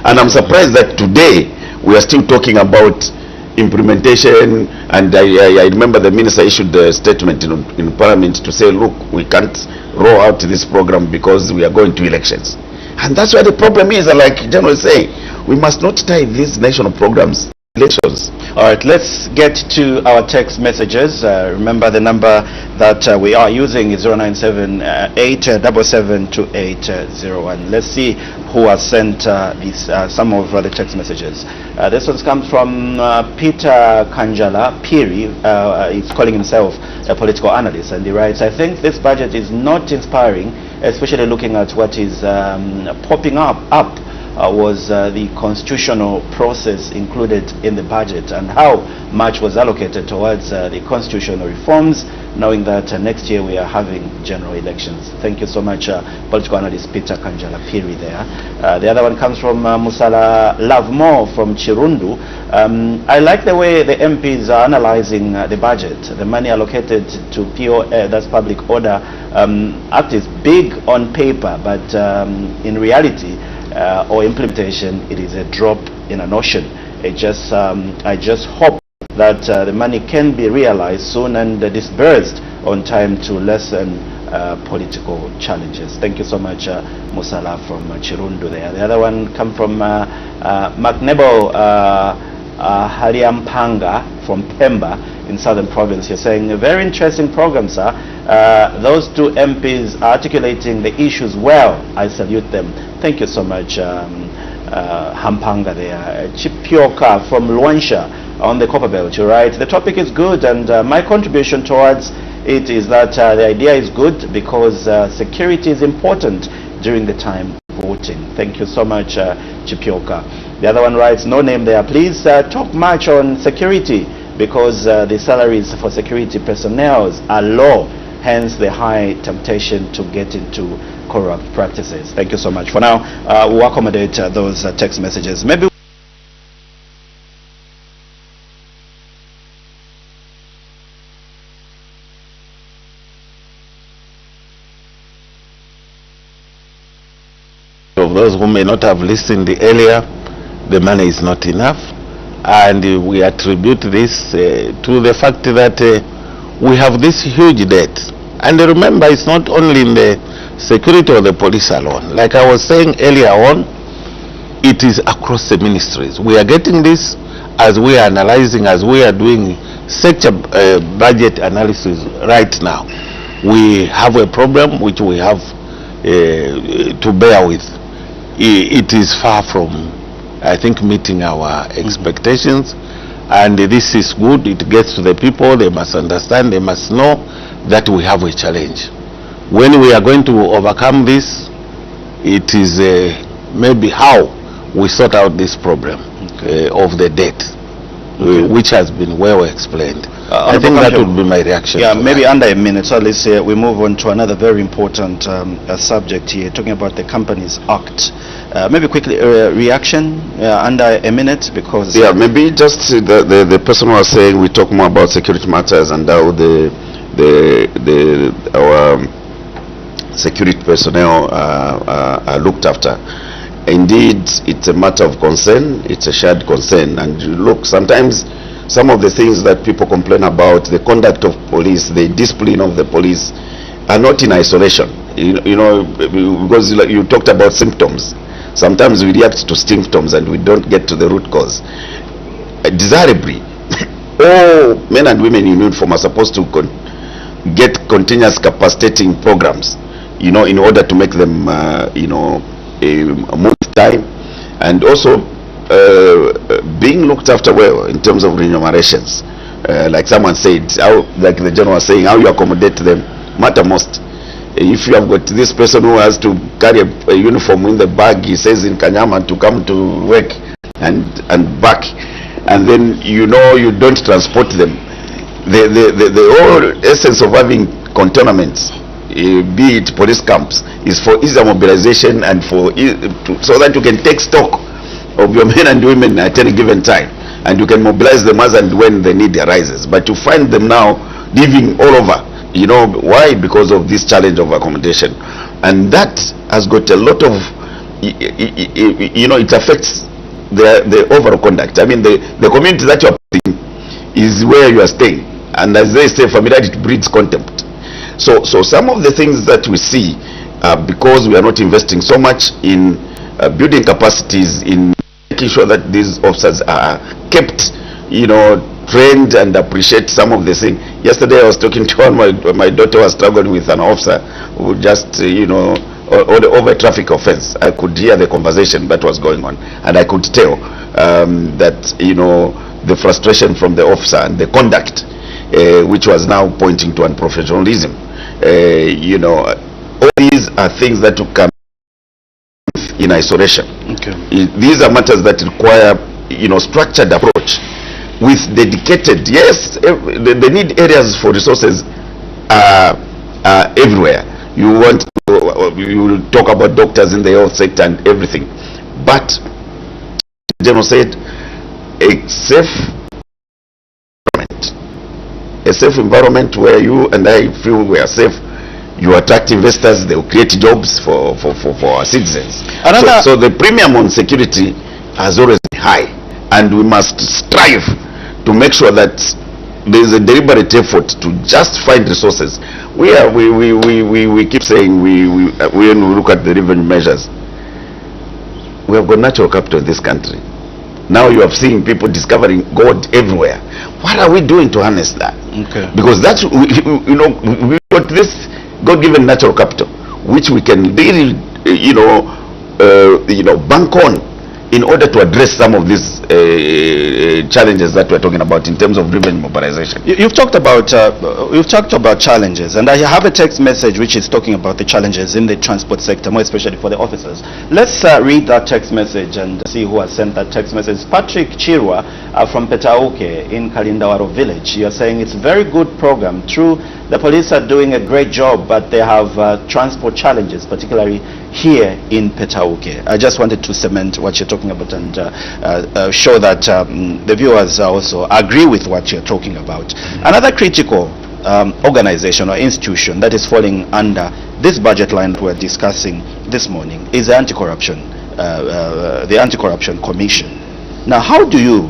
and I'm surprised that today we are still talking about implementation. And I remember the minister issued a statement in Parliament to say, look, we can't roll out this program because we are going to elections. And that's why the problem is, like General is saying, we must not tie these national programs to elections. All right, let's get to our text messages. Remember, the number that we are using is 097-877-2801. Let's see who has sent some of the text messages. This one comes from Peter Kanjala Piri. He's calling himself a political analyst, and he writes, I think this budget is not inspiring, especially looking at what is popping up was the constitutional process included in the budget, and how much was allocated towards the constitutional reforms, knowing that next year we are having general elections. Thank you so much, political analyst Peter Kanjala Piri there. The other one comes from Musala Lavmo from Chirundu. I like the way the MPs are analyzing the budget. The money allocated to POA, that's public order, act is big on paper, but in reality or implementation, it is a drop in an ocean. I just hope that the money can be realized soon and disbursed on time to lessen political challenges. Thank you so much, Musala from Chirundu there. The other one come from Macnebo Hariampanga from Pemba in Southern Province. You're saying a very interesting program, sir. Those two MPs are articulating the issues well. I salute them. Thank you so much, Hampanga there. Chipioka from Luansha on the Copper Belt. You're right. The topic is good, and my contribution towards it is that the idea is good because security is important during the time of voting. Thank you so much, Chipioka. The other one writes, no name there. Please talk much on security, because the salaries for security personnel are low. hence the high temptation to get into corrupt practices. Thank you so much. For now, we'll accommodate those text messages. Maybe of those who may not have listened earlier, the money is not enough, and we attribute this to the fact that we have this huge debt. And remember, it's not only in the security or the police alone. Like I was saying earlier on, it is across the ministries. We are getting this as we are analyzing, as we are doing such a budget analysis right now. We have a problem which we have to bear with. It is far from, I think, meeting our expectations, and this is good. It gets to the people. They must understand, they must know that we have a challenge. When we are going to overcome this, it is maybe how we sort out this problem of the debt, which has been well explained. I think that would be my reaction. Yeah, maybe under a minute. So let's say we move on to another very important subject here, talking about the Companies Act. Maybe quickly, reaction under a minute, because yeah, maybe just the person was saying we talk more about security matters and how our security personnel are looked after. Indeed, it's a matter of concern. It's a shared concern. And look, sometimes some of the things that people complain about, the conduct of police, the discipline of the police, are not in isolation. You know, because you talked about symptoms. Sometimes we react to symptoms and we don't get to the root cause. Desirably, all men and women in uniform are supposed to get continuous capacitating programs, you know, in order to make them, you know, move time, and also being looked after well in terms of remunerations. Like someone said, how, like the general was saying, how you accommodate them matter most. If you have got this person who has to carry a uniform in the bag, he says in Kanyama, to come to work and back, and then you know you don't transport them, the whole essence of having cantonments, be it police camps, is for easier mobilization and for so that you can take stock of your men and women at any given time, and you can mobilize them as and when the need arises. But you find them now living all over. You know why? Because of this challenge of accommodation, and that has got a lot of, you know, it affects the overall conduct. I mean, the community that you are in is where you are staying, and as they say, familiarity breeds contempt. So some of the things that we see, because we are not investing so much in building capacities, in making sure that these officers are kept, you know, trained and appreciate some of the things. Yesterday I was talking to one, my daughter was struggling with an officer who just, you know, over a traffic offense. I could hear the conversation that was going on, and I could tell that, you know, the frustration from the officer and the conduct, which was now pointing to unprofessionalism. You know, all these are things that you can in isolation. Okay. These are matters that require, you know, structured approach with dedicated. Yes, the need areas for resources are everywhere. You want to, you talk about doctors in the health sector and everything, but the general said a safe environment where you and I feel we are safe. You attract investors, they will create jobs for our citizens. So the premium on security has always been high, and we must strive to make sure that there is a deliberate effort to just find resources. We keep saying when we look at the revenue measures, we have got natural capital in this country. Now you have seen people discovering gold everywhere. What are we doing to harness that? Okay. Because that's, you know, we got this God-given natural capital, which we can really, you know, bank on in order to address some of these challenges that we're talking about in terms of revenue mobilization. You've talked about challenges, and I have a text message which is talking about the challenges in the transport sector, more especially for the officers. Let's read that text message and see who has sent that text message. Patrick Chirwa from Petauke in Kalindawaro village. You're saying it's a very good program. True, the police are doing a great job, but they have transport challenges, particularly here in Petauke. I just wanted to cement what you're talking about and show that the viewers also agree with what you're talking about. Another critical organization or institution that is falling under this budget line that we're discussing this morning is the Anti-Corruption Commission. Now, how do you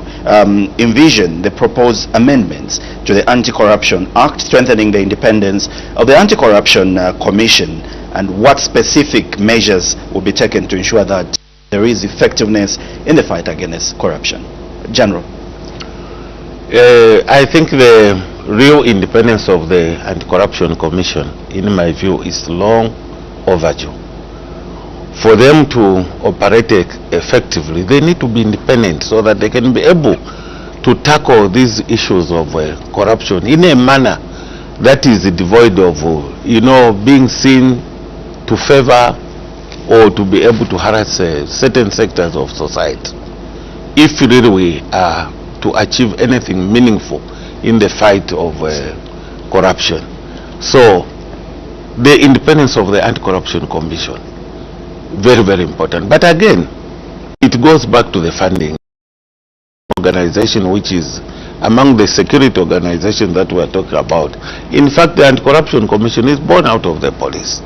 envision the proposed amendments to the Anti-Corruption Act, strengthening the independence of the Anti-Corruption Commission, and what specific measures will be taken to ensure that there is effectiveness in the fight against corruption? General. I think the real independence of the Anti-Corruption Commission, in my view, is long overdue. For them to operate effectively, they need to be independent so that they can be able to tackle these issues of corruption in a manner that is devoid of, being seen to favor or to be able to harass certain sectors of society. If really we are to achieve anything meaningful in the fight of corruption. So, the independence of the Anti-Corruption Commission, very, very important. But again, it goes back to the funding organization, which is among the security organizations that we are talking about. In fact, the Anti-Corruption Commission is born out of the police.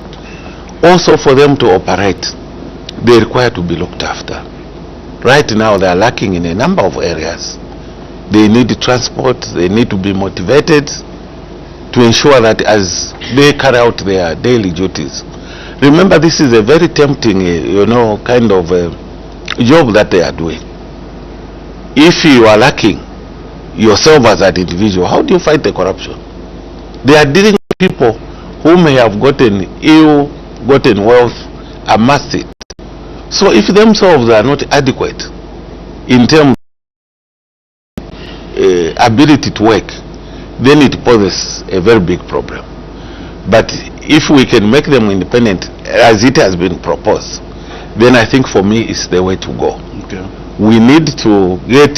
Also, for them to operate, they require to be looked after. Right now, they are lacking in a number of areas. They need transport, they need to be motivated to ensure that as they carry out their daily duties. Remember, this is a very tempting, kind of job that they are doing. If you are lacking yourself as an individual, how do you fight the corruption? They are dealing with people who may have gotten ill-gotten wealth, amassed it. So if themselves are not adequate in terms of ability to work, then it poses a very big problem. But if we can make them independent, as it has been proposed, then I think for me it's the way to go. Okay. We need to get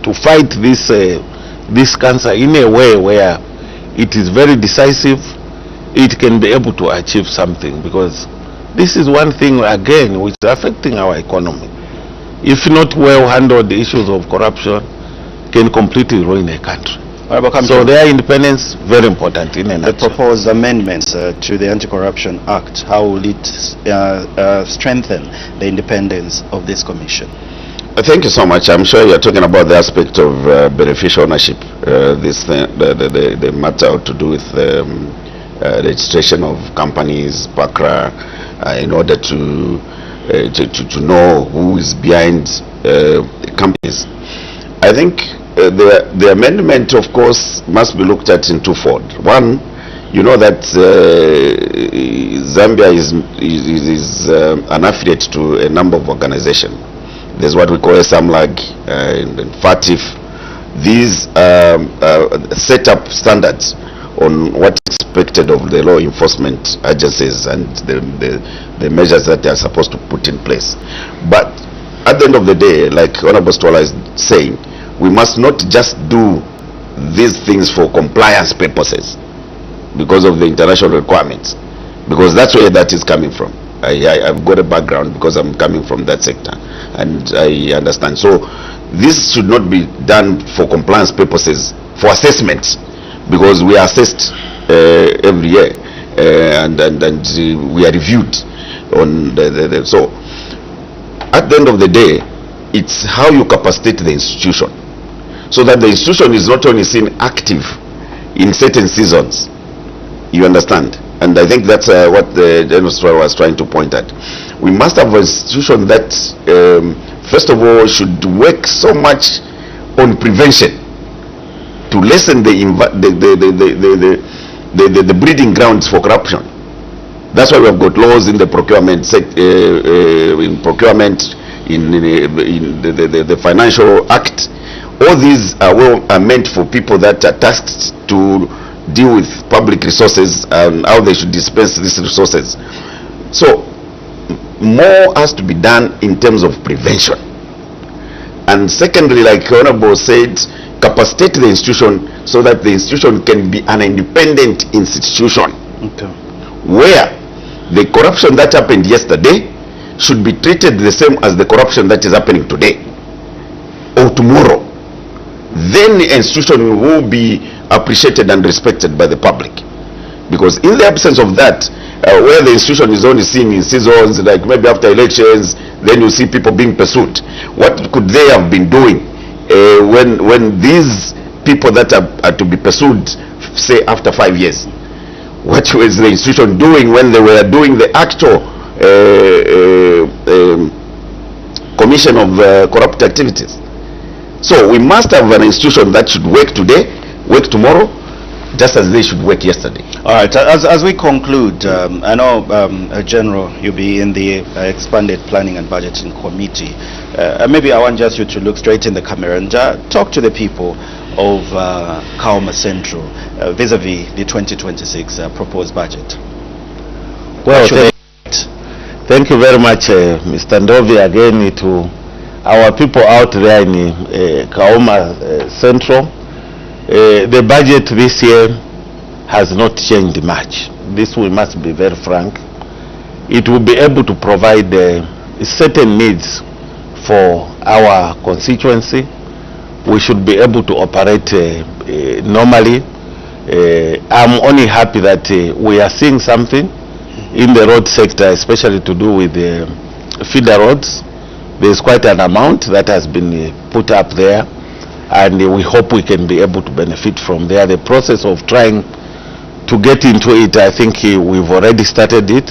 to fight this cancer in a way where it is very decisive. It can be able to achieve something, because this is one thing again which is affecting our economy. If not well handled, the issues of corruption can completely ruin a country. So their independence, very important in a nutshell. The proposed amendments to the Anti-Corruption Act, how will it strengthen the independence of this commission? Thank you so much. I'm sure you're talking about the aspect of beneficial ownership, the matter to do with registration of companies, PACRA, in order to know who is behind companies. I think the amendment, of course, must be looked at in twofold. One, you know that Zambia is an affiliate to a number of organizations. There's what we call SAMLAG and FATIF. These set up standards on what's expected of the law enforcement agencies and the measures that they are supposed to put in place. But at the end of the day, like Honorable Stola is saying, we must not just do these things for compliance purposes because of the international requirements, because that's where that is coming from. I've got a background because I'm coming from that sector, and I understand. So this should not be done for compliance purposes, for assessments, because we are assessed every year, and we are reviewed on so at the end of the day, it's how you capacitate the institution, so that the institution is not only seen active in certain seasons. You understand? And I think that's what the General was trying to point at. We must have an institution that, first of all, should work so much on prevention to lessen the breeding grounds for corruption. That's why we have got laws in the procurement in the Financial Act. All these are meant for people that are tasked to deal with public resources and how they should dispense these resources. So more has to be done in terms of prevention. And secondly, like Honorable said, capacitate the institution so that the institution can be an independent institution. Okay. Where the corruption that happened yesterday should be treated the same as the corruption that is happening today or tomorrow. Then the institution will be appreciated and respected by the public. Because in the absence of that, where the institution is only seen in seasons, like maybe after elections, then you see people being pursued. What could they have been doing when these people that are to be pursued, say after 5 years? What was the institution doing when they were doing the actual commission of corrupt activities? So we must have an institution that should work today, work tomorrow, just as they should work yesterday. All right, as we conclude, I know, General, you'll be in the expanded planning and budgeting committee. Maybe I want just you to look straight in the camera and talk to the people of Kaoma Central vis-a-vis the 2026 proposed budget. Well, thank you very much, Mr. Ndovi, again to our people out there in Kaoma Central. The budget this year has not changed much. This we must be very frank. It will be able to provide certain needs for our constituency. We should be able to operate normally. I'm only happy that we are seeing something in the road sector, especially to do with the feeder roads. There's quite an amount that has been put up there, and we hope we can be able to benefit from there. The process of trying to get into it, I think we've already started it,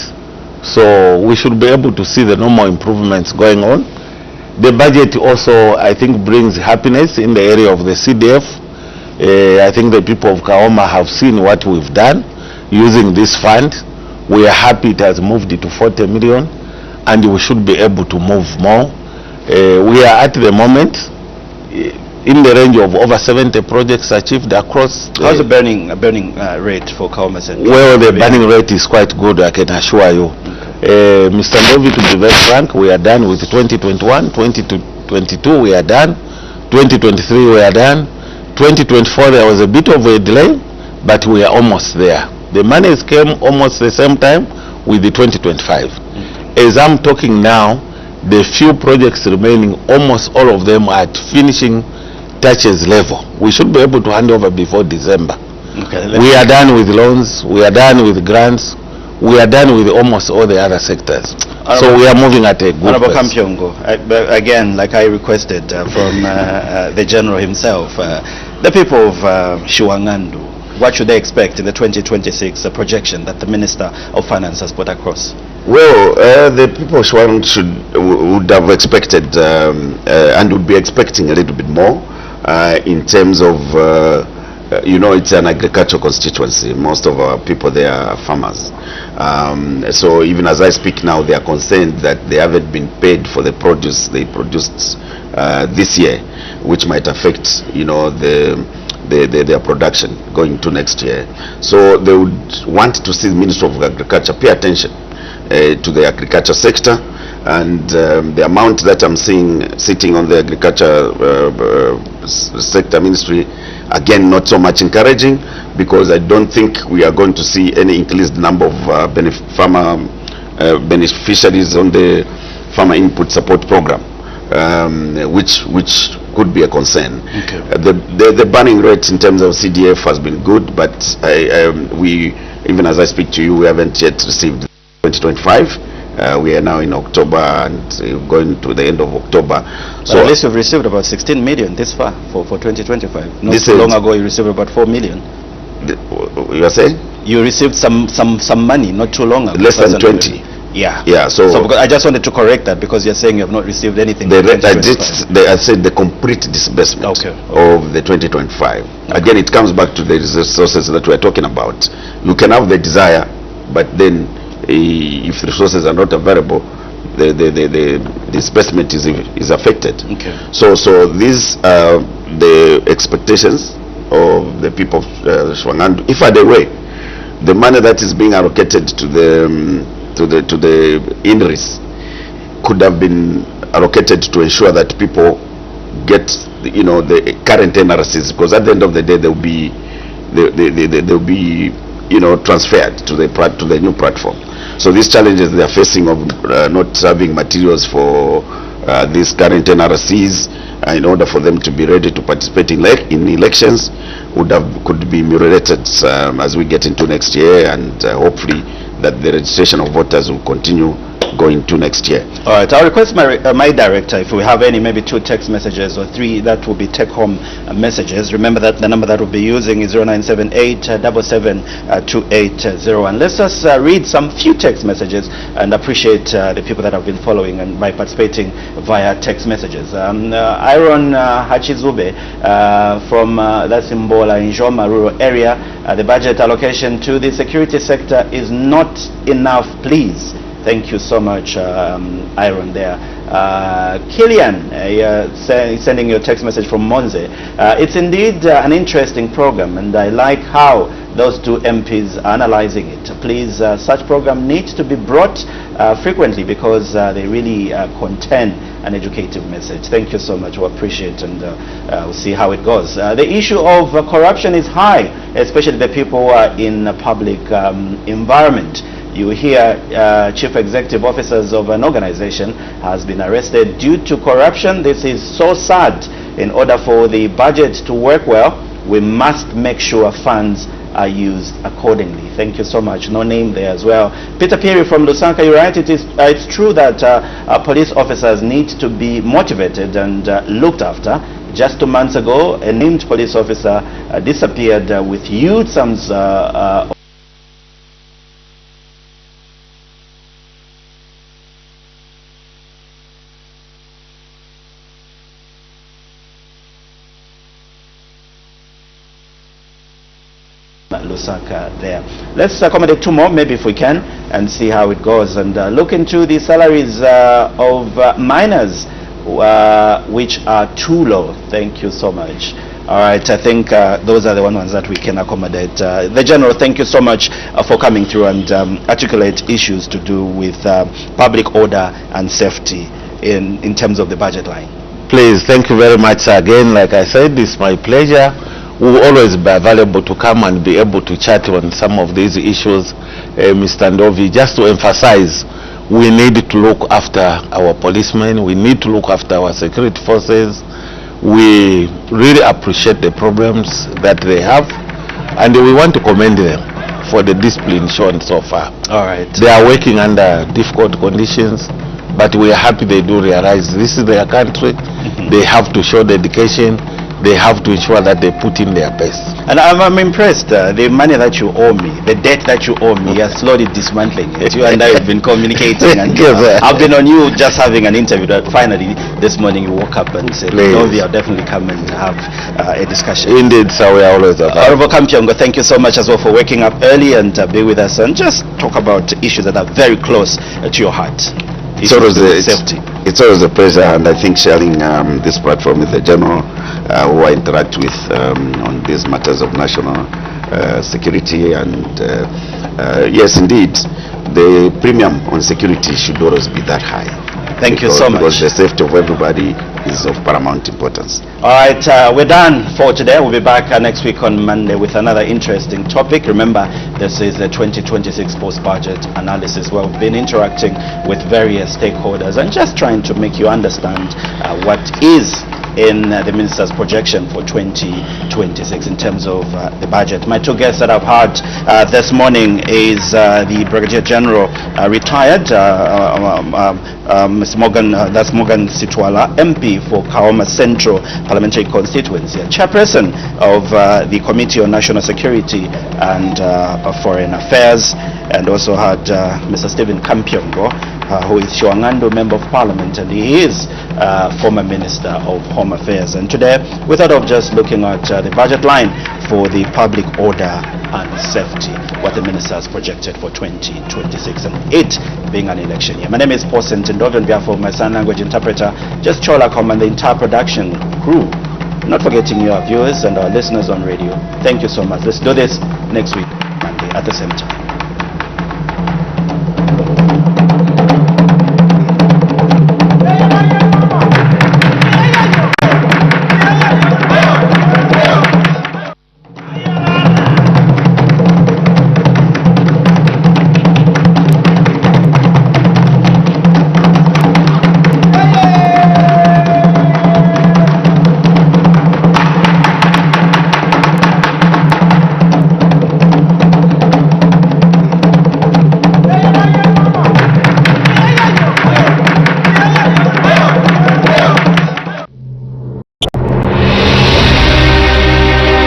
so we should be able to see the normal improvements going on. The budget also, I think, brings happiness in the area of the CDF. I think the people of Kaoma have seen what we've done using this fund. We are happy it has moved it to 40 million, and we should be able to move more. We are at the moment in the range of over 70 projects achieved across. How's the burning rate for Kaoma Central? Well, the burning rate is quite good, I can assure you. Mr. Ndovi, to be very frank, we are done with 2021, 2022 we are done, 2023 we are done, 2024 there was a bit of a delay, but we are almost there. The monies came almost the same time with the 2025. As I'm talking now, the few projects remaining, almost all of them are at finishing touches level. We should be able to hand over before December. Okay, we are done with loans, we are done with grants, we are done with almost all the other sectors. So we are moving at a good pace. Again, like I requested from the General himself, the people of Shiwangandu, what should they expect in the 2026 projection that the Minister of Finance has put across? Well, the people of Shiwangandu would have expected and would be expecting a little bit more in terms of, you know, it's an agricultural constituency. Most of our people there are farmers. So even as I speak now, they are concerned that they haven't been paid for the produce they produced this year, which might affect, you know, their production going to next year. So they would want to see the Minister of Agriculture pay attention to the agriculture sector, and the amount that I'm seeing sitting on the agriculture sector ministry, again, not so much encouraging, because I don't think we are going to see any increased number of farmer beneficiaries on the farmer input support program, which could be a concern. Okay. The burning rate in terms of CDF has been good, but we, even as I speak to you, we haven't yet received 2025. We are now in October and going to the end of October. So at least you've received about 16 million this far for 2025. Not too long ago you received about 4 million. You are saying? You received some money not too long ago. Less than 20. Yeah. Yeah. So because I just wanted to correct that, because you're saying you have not received anything. I said the complete disbursement of the 2025. Okay. Again, it comes back to the resources that we're talking about. You can have the desire, but then if the resources are not available, the disbursement is affected. Okay. So these are the expectations of the people of Shwangandu. If at the way, the money that is being allocated to the INRIS could have been allocated to ensure that people get, the current NRCs, because at the end of the day they'll be transferred to the new platform. So these challenges they are facing of not having materials for these current NRCs in order for them to be ready to participate in elections could be ameliorated as we get into next year, and hopefully that the registration of voters will continue going to next year. All right, I'll request my director, if we have any, maybe 2 text messages or 3 that will be take-home messages. Remember that the number that we'll be using is 0978 772801. Let's just read some few text messages and appreciate the people that have been following and by participating via text messages. Iron Hachizube from that's in Mbola in Joma rural area. The budget allocation to the security sector is not enough, please. Thank you so much, Iron there. Killian, sending your text message from Monze. It's indeed an interesting program, and I like how those 2 MPs are analyzing it. Please, such program needs to be brought frequently because they really contain an educative message. Thank you so much. We appreciate, and we'll see how it goes. The issue of corruption is high, especially the people who are in a public environment. You hear chief executive officers of an organization has been arrested due to corruption. This is so sad. In order for the budget to work well, we must make sure funds are used accordingly. Thank you so much. No name there as well. Peter Perry from Lusanka, you're right. It's true that police officers need to be motivated and looked after. Just 2 months ago, a named police officer disappeared with huge sums Lusaka there. Let's accommodate 2 more, maybe if we can, and see how it goes, and look into the salaries of miners, which are too low. Thank you so much. All right, I think those are the ones that we can accommodate. The General, thank you so much for coming through and articulate issues to do with public order and safety in terms of the budget line. Please, thank you very much again. Like I said, it's my pleasure. We will always be available to come and be able to chat on some of these issues, Mr. Ndovi. Just to emphasize, we need to look after our policemen, we need to look after our security forces. We really appreciate the problems that they have, and we want to commend them for the discipline shown so far. All right. They are working under difficult conditions, but we are happy they do realize this is their country. They have to show dedication. They have to ensure that they put in their best. And I'm impressed. The money that you owe me, the debt that you owe me, you're slowly dismantling it. You and I have been communicating, and I've been on you just having an interview. That finally, this morning you woke up and said, "Novi, I'll definitely come and have a discussion." Indeed, sir, we are always available. Honorable Kampiongo, thank you so much as well for waking up early and be with us and just talk about issues that are very close to your heart. It's always a pleasure, and I think sharing this platform with the General who I interact with on these matters of national security, and yes, indeed, the premium on security should always be that high. Thank you so much. Because the safety of everybody is of paramount importance. All right, we're done for today. We'll be back next week on Monday with another interesting topic. Remember, this is the 2026 post-budget analysis where we've been interacting with various stakeholders and just trying to make you understand what is in the Minister's projection for 2026 in terms of the budget. My 2 guests that I've had this morning is the Brigadier General retired, Mr. Morgan, that's Morgan Sitwala, MP for Kaoma Central Parliamentary Constituency, Chairperson of the Committee on National Security and Foreign Affairs, and also had Mr. Stephen Kampiongo, who is Shwangando Member of Parliament, and he is former Minister of Home Affairs. And today we thought of just looking at the budget line for the public order and safety, what the minister has projected for 2026, and it being an election year. My name is Paul Sentendov, on behalf of my sign language interpreter, just Cholacom, and the entire production crew. Not forgetting your viewers and our listeners on radio. Thank you so much. Let's do this next week, Monday, at the same time.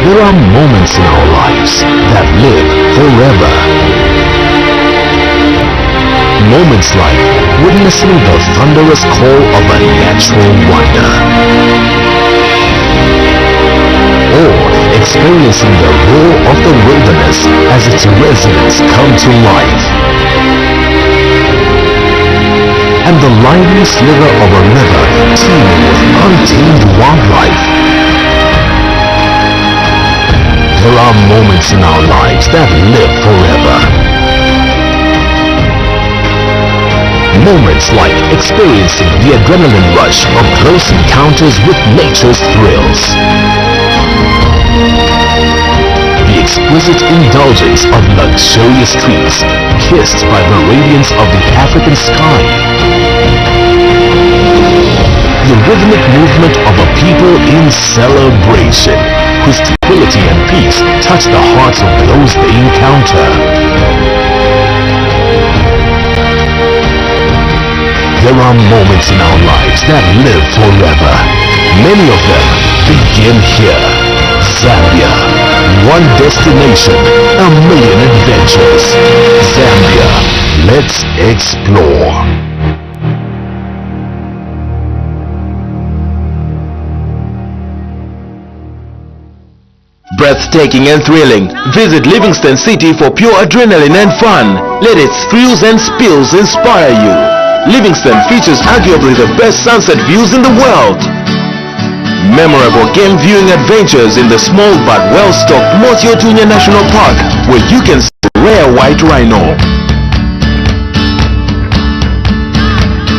There are moments in our lives that live forever. Moments like witnessing the thunderous call of a natural wonder, or experiencing the roar of the wilderness as its residents come to life, and the lively sliver of a river teeming with untamed wildlife. There are moments in our lives that live forever. Moments like experiencing the adrenaline rush of close encounters with nature's thrills. The exquisite indulgence of luxurious trees kissed by the radiance of the African sky. The rhythmic movement of a people in celebration, whose tranquility and peace touch the hearts of those they encounter. There are moments in our lives that live forever. Many of them begin here. Zambia, one destination, a million adventures. Zambia, let's explore. Breathtaking and thrilling. Visit Livingston City for pure adrenaline and fun. Let its thrills and spills inspire you. Livingston features arguably the best sunset views in the world. Memorable game viewing adventures in the small but well-stocked Motiotunya National Park, where you can see a rare white rhino.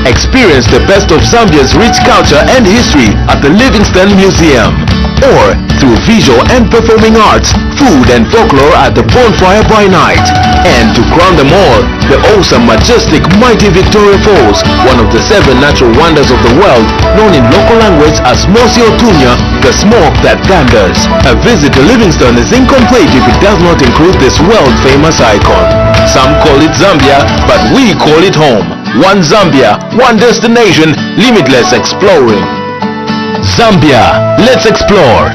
Experience the best of Zambia's rich culture and history at the Livingston Museum, or through visual and performing arts, food and folklore at the Bonfire by Night. And to crown them all, the awesome, majestic, mighty Victoria Falls, one of the 7 natural wonders of the world, known in local language as Motiotunya, the smoke that thunders. A visit to Livingston is incomplete if it does not include this world-famous icon. Some call it Zambia, but we call it home. One Zambia, one destination, limitless exploring. Zambia, let's explore.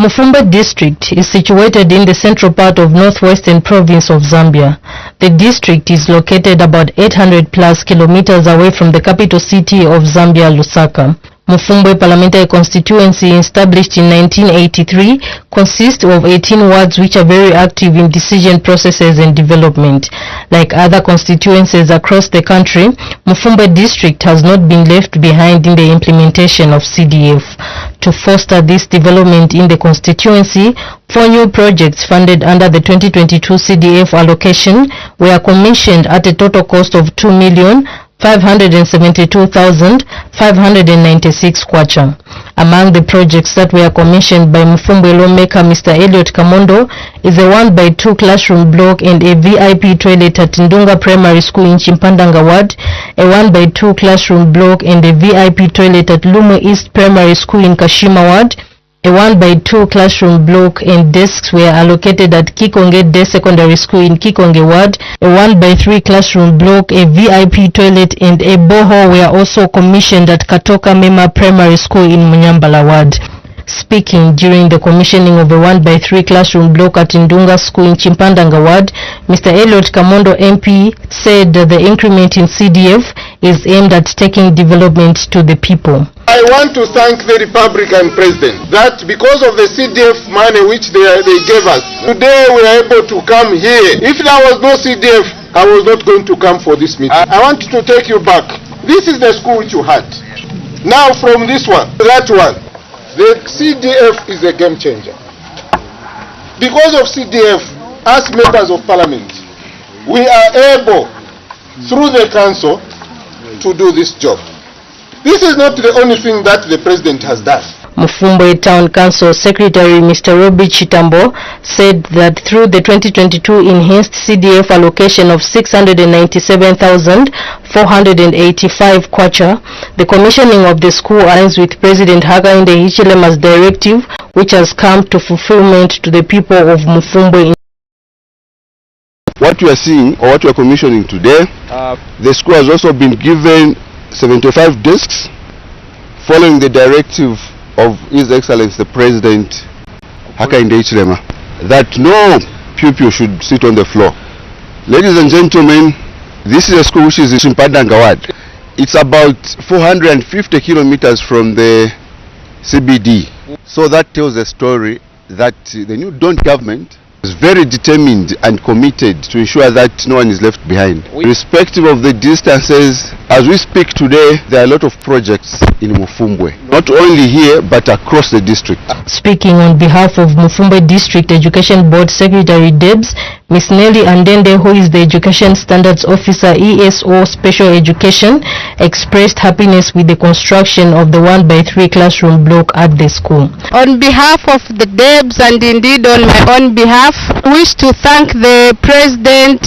Mufumba district is situated in the central part of northwestern province of Zambia. The district is located about 800 plus kilometers away from the capital city of Zambia, Lusaka. Mufumba parliamentary constituency, established in 1983, consists of 18 wards which are very active in decision processes and development. Like other constituencies across the country, Mufumba district has not been left behind in the implementation of CDF. To foster this development in the constituency, 4 new projects funded under the 2022 CDF allocation were commissioned at a total cost of 572,596 kwacha. Among the projects that were commissioned by Mufumbwe lawmaker Mr. Elliot Kamondo is a 1x2 classroom block and a VIP toilet at Ndunga Primary School in Chimpandanga Ward, a 1x2 classroom block and a VIP toilet at Lumo East Primary School in Kashima Ward. A 1x2 classroom block and desks were allocated at Kikonge Day Secondary School in Kikonge Ward. A 1x3 classroom block, a VIP toilet and a borehole were also commissioned at Katoka Mema Primary School in Munyambala Ward. Speaking during the commissioning of a 1x3 classroom block at Ndunga School in Chimpandanga Ward, Mr. Elliot Kamondo MP said that the increment in CDF is aimed at taking development to the people. I want to thank the Republican President that because of the CDF money which they gave us, today we are able to come here. If there was no CDF, I was not going to come for this meeting. I want to take you back. This is the school which you had. Now from this one to that one, the CDF is a game changer. Because of CDF, as members of parliament, we are able, through the council, to do this job. This is not the only thing that the president has done. Mufumbwe Town Council Secretary Mr. Robi Chitambo said that through the 2022 enhanced CDF allocation of 697,485 kwacha, the commissioning of the school aligns with President Hakainde Hichilema's directive, which has come to fulfillment to the people of Mufumbwe. What we are seeing, or what we are commissioning today, the school has also been given 75 desks, following the directive of His Excellency the President Hakainde Hichilema, that no pupil should sit on the floor. Ladies and gentlemen, this is a school which is in Chimpandanga Ward. It's about 450 kilometers from the CBD. So that tells a story that the new Don government is very determined and committed to ensure that no one is left behind. Irrespective of the distances, as we speak today, there are a lot of projects in Mufumbwe, not only here but across the district. Speaking on behalf of Mufumbwe District Education Board Secretary Debs, Ms. Nelly Andende, who is the Education Standards Officer ESO Special Education, expressed happiness with the construction of the 1x3 classroom block at the school. On behalf of the Debs and indeed on my own behalf, I wish to thank the President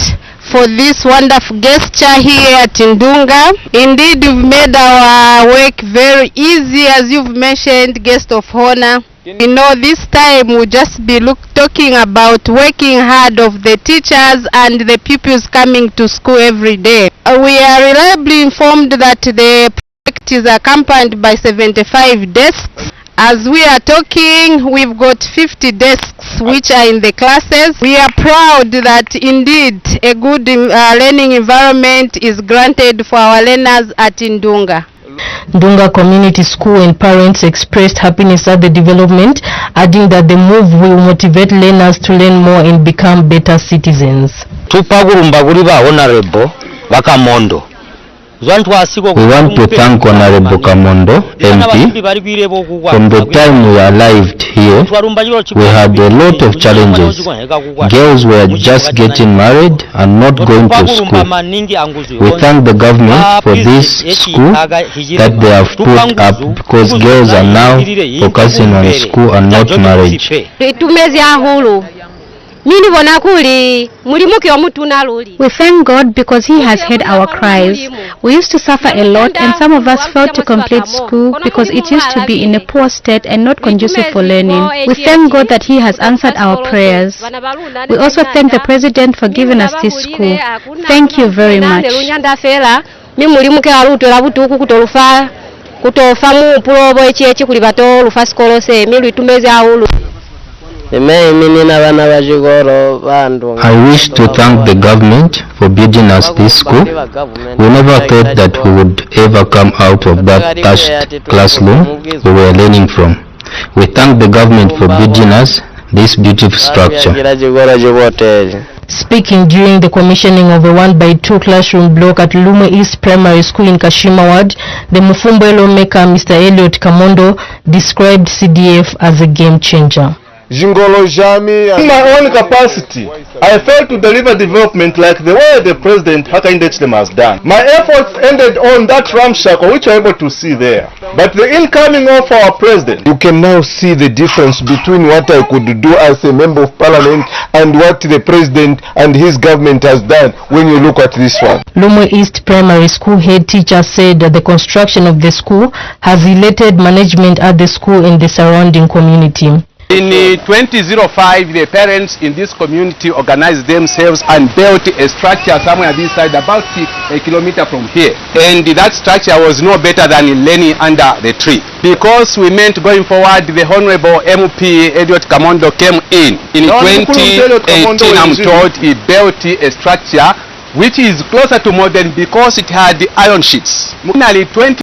for this wonderful gesture here at Ndunga. Indeed, you've made our work very easy, as you've mentioned, guest of honor. We know this time we'll just be talking about working hard of the teachers and the pupils coming to school every day. We are reliably informed that the project is accompanied by 75 desks. As we are talking, we've got 50 desks which are in the classes. We are proud that indeed a good learning environment is granted for our learners at Ndunga. Ndunga Community School and parents expressed happiness at the development, adding that the move will motivate learners to learn more and become better citizens. Tupagurumba guriba Honorable Bakamondo. We want to thank Honorable Kamondo, MP. From the time we arrived here, we had a lot of challenges. Girls were just getting married and not going to school. We thank the government for this school that they have put up, because girls are now focusing on school and not marriage. We thank God because He has heard our cries. We used to suffer a lot, and some of us failed to complete school because it used to be in a poor state and not conducive for learning. We thank God that He has answered our prayers. We also thank the President for giving us this school. Thank you very much. I wish to thank the government for building us this school. We never thought that we would ever come out of that thatched classroom we were learning from. We thank the government for building us this beautiful structure. Speaking during the commissioning of a 1x2 classroom block at Lumo East Primary School in Kashima Ward, the Mufumbwe lawmaker Mr. Elliot Kamondo described CDF as a game changer. Jingolo Jami. In my own capacity, I failed to deliver development like the way the President Hakainde Hichilema has done. My efforts ended on that ramshackle which you're able to see there. But the incoming of our President, you can now see the difference between what I could do as a member of parliament and what the President and his government has done when you look at this one. Lumwe East Primary School head teacher said that the construction of the school has elated management at the school and the surrounding community. In 2005, the parents in this community organized themselves and built a structure somewhere this side, about a kilometer from here. And that structure was no better than learning under the tree. Because we meant going forward, the Honorable MP Elliot Kamondo came in. In 2018, I'm told he built a structure which is closer to modern because it had iron sheets. Nearly 20